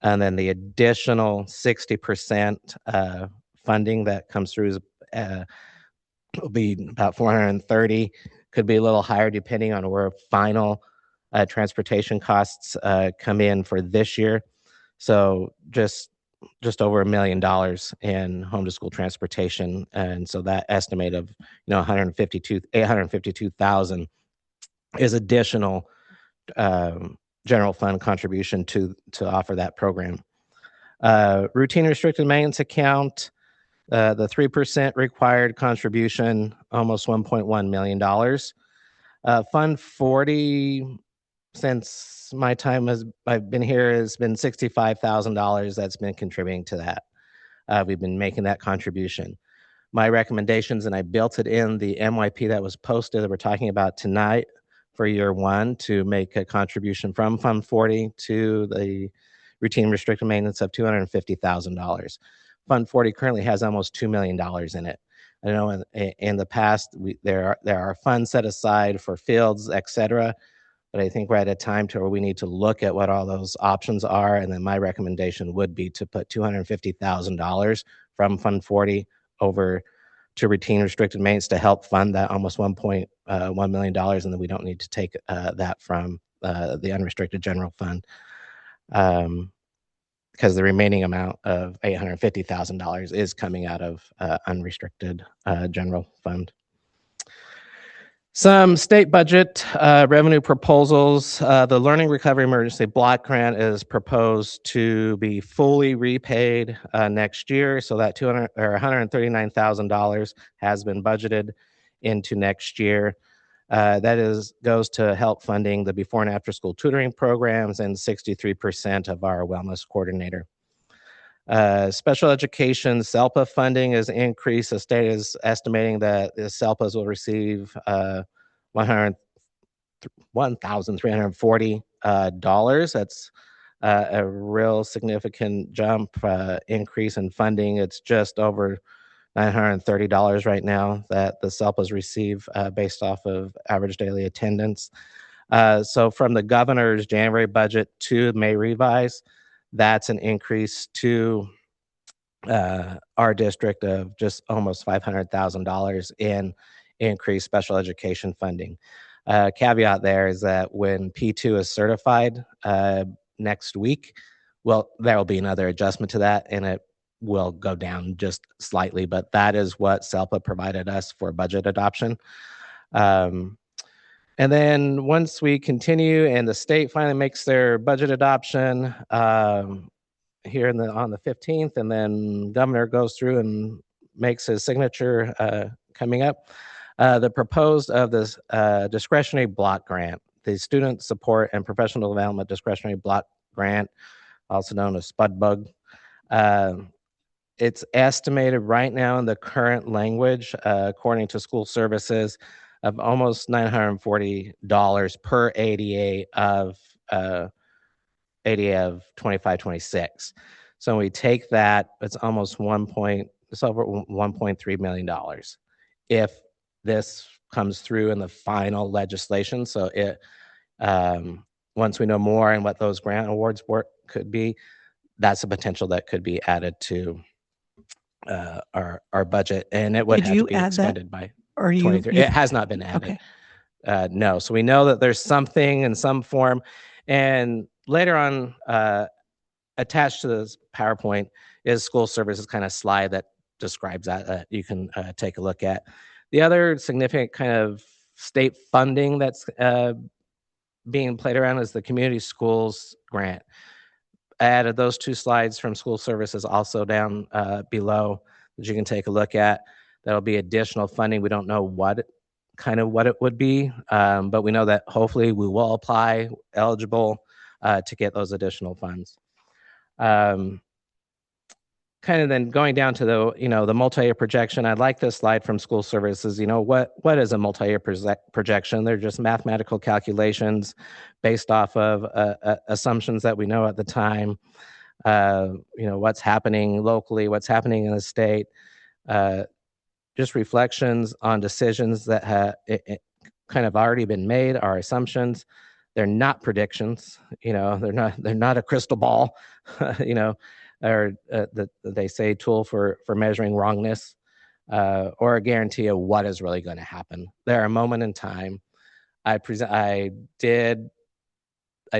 and then the additional 60% funding that comes through will be about 430. Could be a little higher depending on where final transportation costs come in for this year. So just over $1 million in home to school transportation, and so that estimate of $852,000 is additional general fund contribution to offer that program. Routine restricted maintenance account, the 3% required contribution, almost $1.1 million. Fund 40, since my time I've been here, has been $65,000 that's been contributing to that. We've been making that contribution. My recommendations, and I built it in the MYP that was posted that we're talking about tonight for year 1, to make a contribution from Fund 40 to the routine restricted maintenance of $250,000. Fund 40 currently has almost $2 million in it. I know in the past there are funds set aside for fields, etc. But I think we're at a time to where we need to look at what all those options are, and then my recommendation would be to put $250,000 from Fund 40 over to routine restricted maintenance to help fund that almost $1.1 million, and then we don't need to take that from the unrestricted general fund. Because the remaining amount of $850,000 is coming out of unrestricted general fund. Some state budget revenue proposals. The Learning Recovery Emergency Block Grant is proposed to be fully repaid next year. So that $139,000 has been budgeted into next year. That goes to help funding the before and after school tutoring programs and 63% of our wellness coordinator. Special education SELPA funding is increased. The state is estimating that the SELPAs will receive $1,340. That's a real significant jump increase in funding. It's just over $930 right now that the SELPAs receive based off of average daily attendance. So from the governor's January budget to May revise, that's an increase to our district of just almost $500,000 in increased special education funding. Caveat there is that when P2 is certified next week, well, there will be another adjustment to that, and it will go down just slightly, but that is what SELPA provided us for budget adoption. And then once we continue and the state finally makes their budget adoption here on the 15th, and then governor goes through and makes his signature coming up, the proposed of this discretionary block grant, the Student Support and Professional Development Discretionary Block Grant, also known as SPUDBUG. It's estimated right now in the current language, according to school services, of almost $940 per ADA of 25-26. So when we take that, it's almost it's over $1.3 million if this comes through in the final legislation. So it once we know more and what those grant awards could be, that's a potential that could be added to our budget, and it would have to be expanded by 23. It has not been added. Okay. No. So we know that there's something in some form, and later on, attached to this PowerPoint is school services kind of slide that describes that you can take a look at. The other significant kind of state funding that's being played around is the community schools grant. I added those two slides from school services also down below that you can take a look at. That'll be additional funding. We don't know what it would be, but we know that hopefully we will apply eligible to get those additional funds. Kind of then going down to the multi-year projection. I like this slide from school services. What is a multi-year projection? They're just mathematical calculations based off of assumptions that we know at the time. What's happening locally, what's happening in the state. Just reflections on decisions that have kind of already been made, our assumptions. They're not predictions, they're not a crystal ball, or they say tool for measuring wrongness, or a guarantee of what is really going to happen. They're a moment in time. I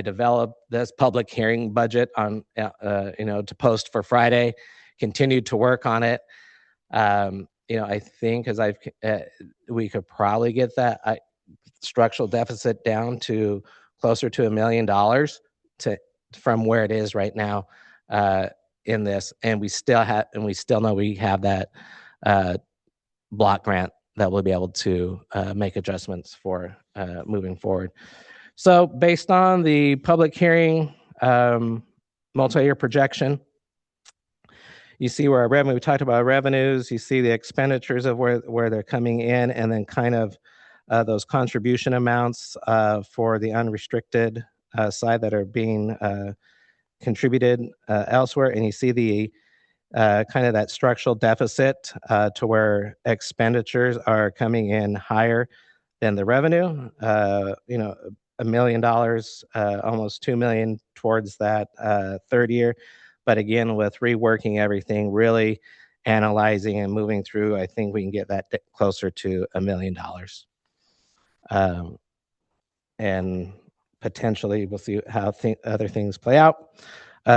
developed this public hearing budget on, to post for Friday, continued to work on it. I think we could probably get that structural deficit down to closer to $1 million from where it is right now in this, and we still know we have that block grant that we'll be able to make adjustments for moving forward. So based on the public hearing multi-year projection, you see where our revenue, we talked about our revenues, you see the expenditures of where they're coming in, and then kind of those contribution amounts for the unrestricted side that are being contributed elsewhere. And you see the kind of that structural deficit to where expenditures are coming in higher than the revenue. $1 million, almost $2 million towards that third year. But again, with reworking everything, really analyzing and moving through, I think we can get that closer to $1 million. And potentially we'll see how other things play out.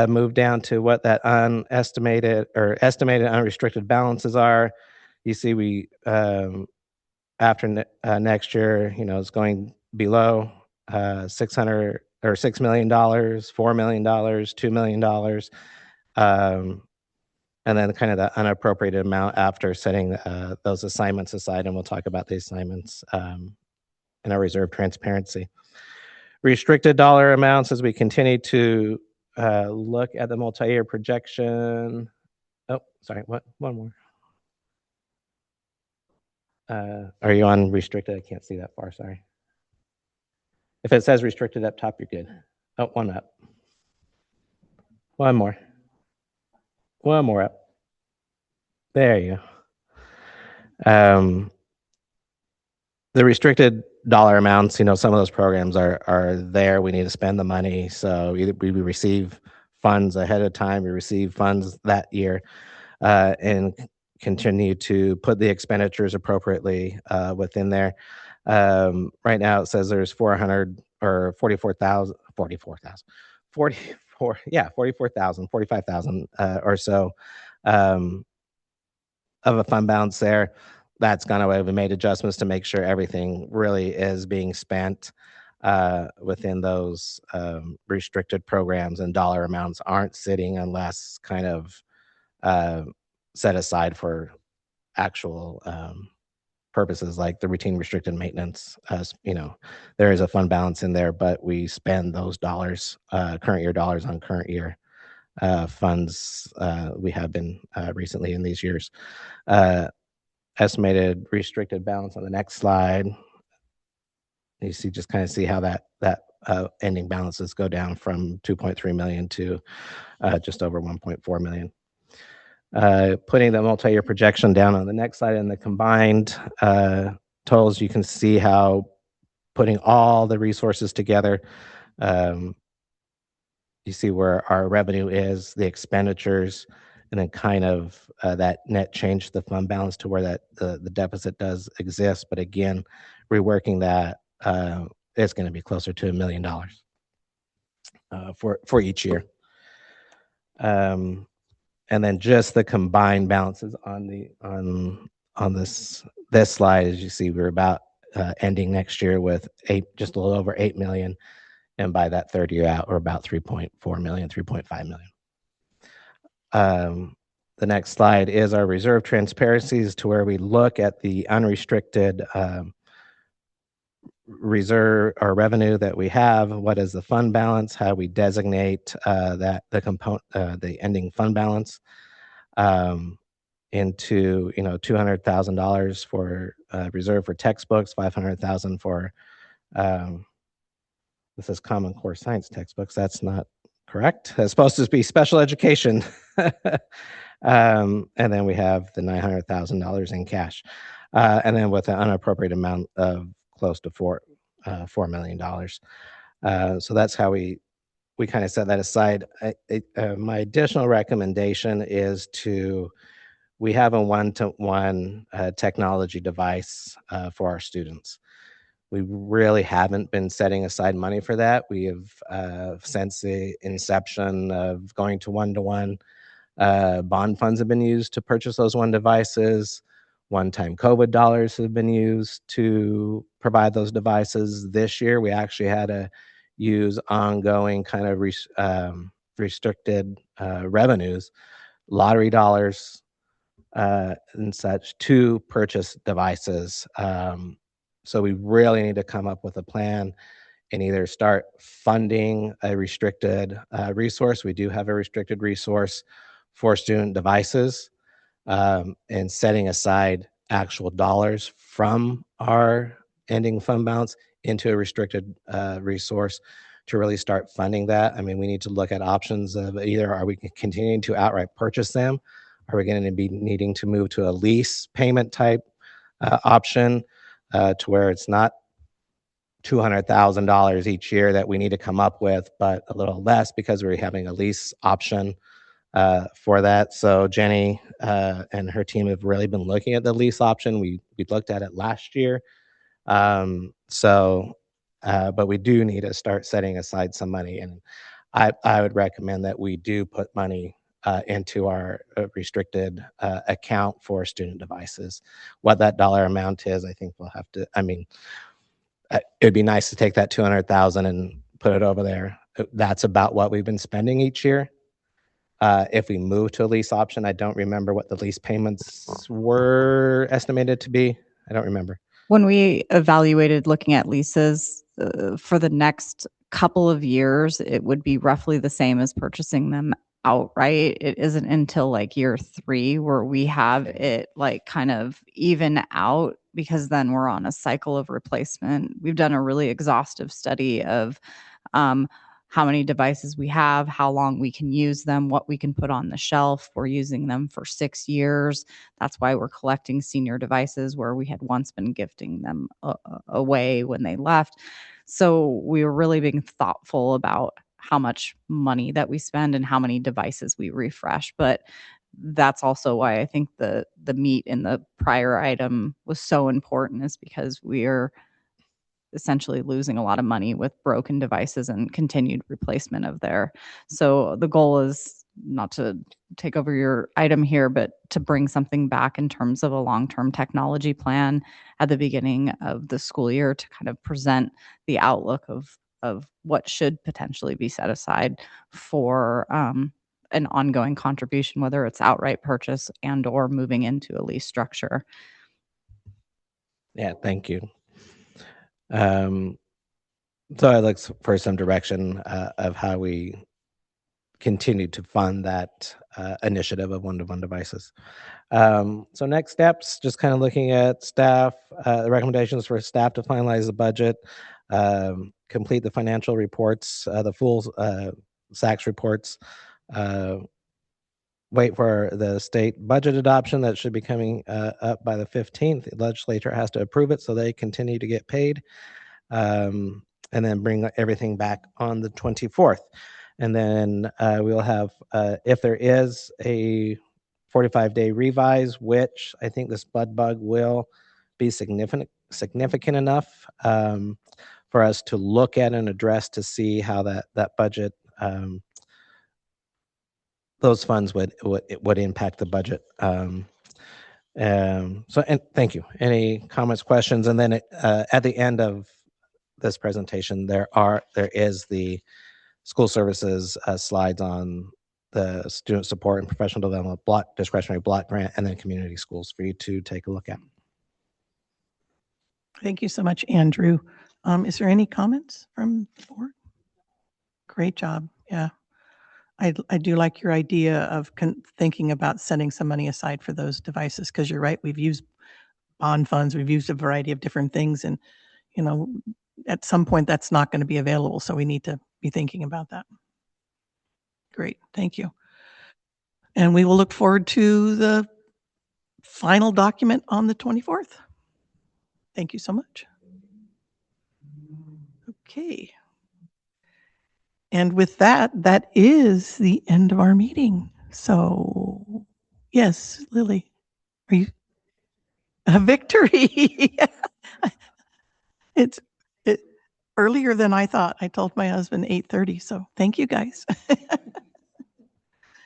Move down to what that estimated unrestricted balances are. You see we, after next year, it's going below $600 or $6 million, $4 million, $2 million. And then kind of the unappropriated amount after setting those assignments aside. And we'll talk about the assignments in our reserve transparency. Restricted dollar amounts as we continue to look at the multi-year projection. Oh, sorry, one more. Are you on restricted? I can't see that far, sorry. If it says restricted up top, you're good. Oh, one up. One more. One more up. There you go. The restricted dollar amounts, some of those programs are there. We need to spend the money. So either we receive funds ahead of time, we receive funds that year, and continue to put the expenditures appropriately within there. Right now it says there's 45,000 or so of a fund balance there. That's gone away. We made adjustments to make sure everything really is being spent within those restricted programs, and dollar amounts aren't sitting unless kind of set aside for actual purposes like the routine restricted maintenance. There is a fund balance in there, but we spend those dollars, current year dollars, on current year funds. We have been recently in these years. Estimated restricted balance on the next slide. You see, just kind of see how that ending balances go down from 2.3 million to just over 1.4 million. Putting the multi-year projection down on the next slide and the combined totals, you can see how putting all the resources together, you see where our revenue is, the expenditures, and then kind of that net change to the fund balance to where that the deficit does exist. But again, reworking that, it's going to be closer to $1 million for each year. And then just the combined balances on this slide, as you see, we're about ending next year with just a little over 8 million, and by that third year out, we're about 3.4 million, 3.5 million. The next slide is our reserve transparencies, to where we look at the unrestricted reserve or revenue that we have. What is the fund balance? How we designate the ending fund balance into $200,000 for reserve for textbooks, $500,000 for this is Common Core Science textbooks. That's not correct. It's supposed to be special education. And then we have the $900,000 in cash. And then with an unappropriated amount of close to $4 million. So that's how we kind of set that aside. My additional recommendation is we have a one-to-one technology device for our students. We really haven't been setting aside money for that. We have, since the inception of going to one-to-one, bond funds have been used to purchase those one devices. One-time COVID dollars have been used to provide those devices. This year, we actually had to use ongoing kind of restricted revenues, lottery dollars, and such, to purchase devices. So we really need to come up with a plan and either start funding a restricted resource. We do have a restricted resource for student devices, and setting aside actual dollars from our ending fund balance into a restricted resource to really start funding that. I mean, we need to look at options of either, are we continuing to outright purchase them? Are we going to be needing to move to a lease payment type option, to where it's not $200,000 each year that we need to come up with, but a little less because we're having a lease option for that. So Jenny and her team have really been looking at the lease option. We looked at it last year. But we do need to start setting aside some money, and I would recommend that we do put money into our restricted account for student devices. What that dollar amount is, I think we'll have to. I mean, it'd be nice to take that 200,000 and put it over there. That's about what we've been spending each year. If we move to a lease option, I don't remember what the lease payments were estimated to be. I don't remember. When we evaluated looking at leases for the next couple of years, it would be roughly the same as purchasing them outright. It isn't until like year 3 where we have it like kind of even out, because then we're on a cycle of replacement. We've done a really exhaustive study of how many devices we have, how long we can use them, what we can put on the shelf. We're using them for 6 years. That's why we're collecting senior devices where we had once been gifting them away when they left. So we were really being thoughtful about how much money that we spend and how many devices we refresh. But that's also why I think the meat in the prior item was so important, is because we are essentially losing a lot of money with broken devices and continued replacement of there. So the goal is not to take over your item here, but to bring something back in terms of a long-term technology plan at the beginning of the school year to kind of present the outlook of what should potentially be set aside for an ongoing contribution, whether it's outright purchase and or moving into a lease structure. Yeah, thank you. So I'd like for some direction of how we continue to fund that initiative of one-to-one devices. So next steps, just kind of looking at staff, the recommendations for staff to finalize the budget, complete the financial reports, the full SACS reports, wait for the state budget adoption that should be coming up by the 15th. The legislature has to approve it so they continue to get paid. And then bring everything back on the 24th. And then we'll have, if there is a 45-day revise, which I think this bud bug will be significant enough for us to look at and address to see how that budget, those funds would impact the budget. And thank you. Any comments, questions? And then at the end of this presentation, there is the school services slides on the student support and professional development discretionary block grant, and then community schools for you to take a look at. Thank you so much, Andrew. Is there any comments from the board? Great job. Yeah. I do like your idea of thinking about setting some money aside for those devices, because you're right. We've used bond funds. We've used a variety of different things. And, at some point that's not going to be available. So we need to be thinking about that. Great. Thank you. And we will look forward to the final document on the 24th. Thank you so much. Okay. And with that, that is the end of our meeting. So yes, Lily, are you a victory? It's earlier than I thought. I told my husband 8:30. So thank you guys.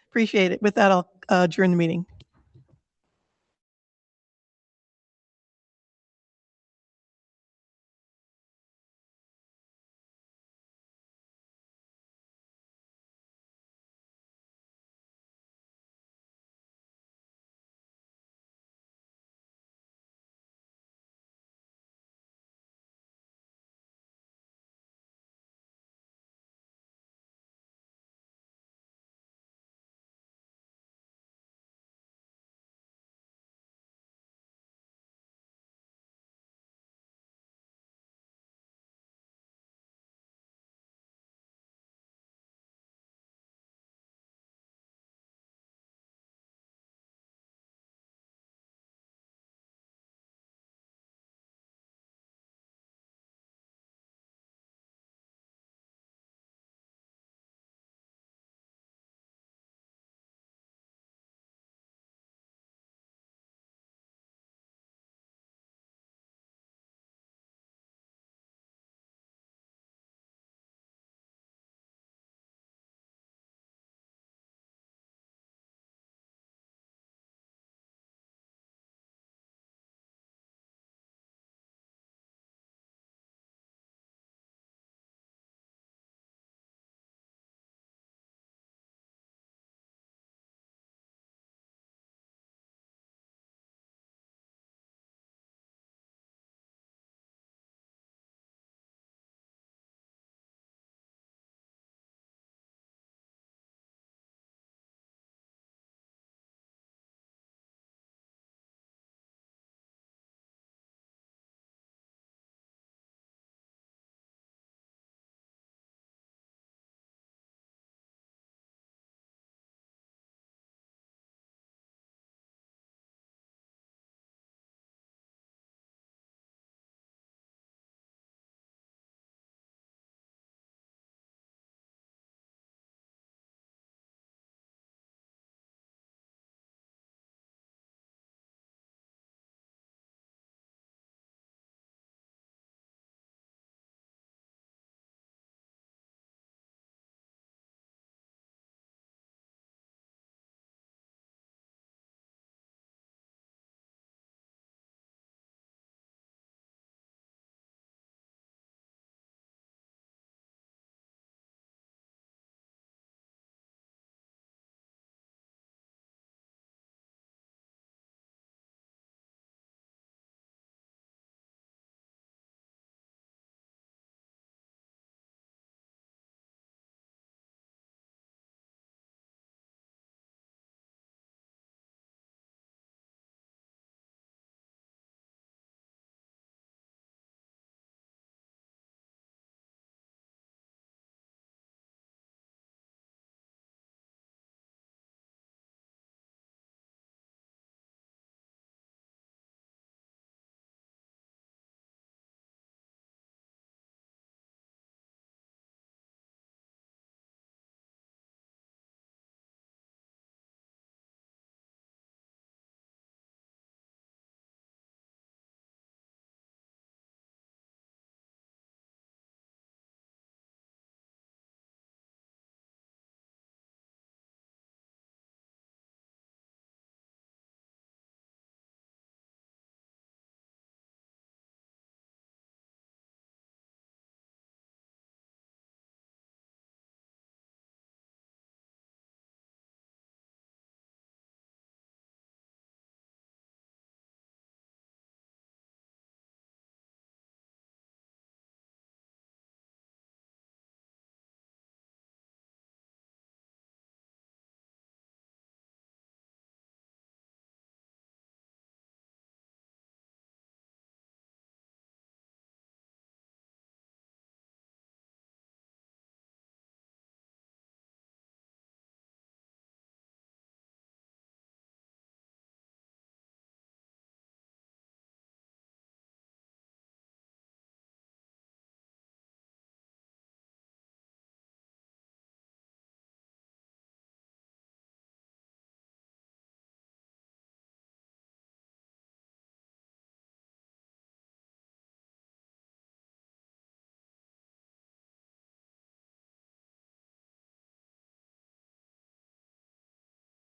Appreciate it. With that, I'll adjourn the meeting.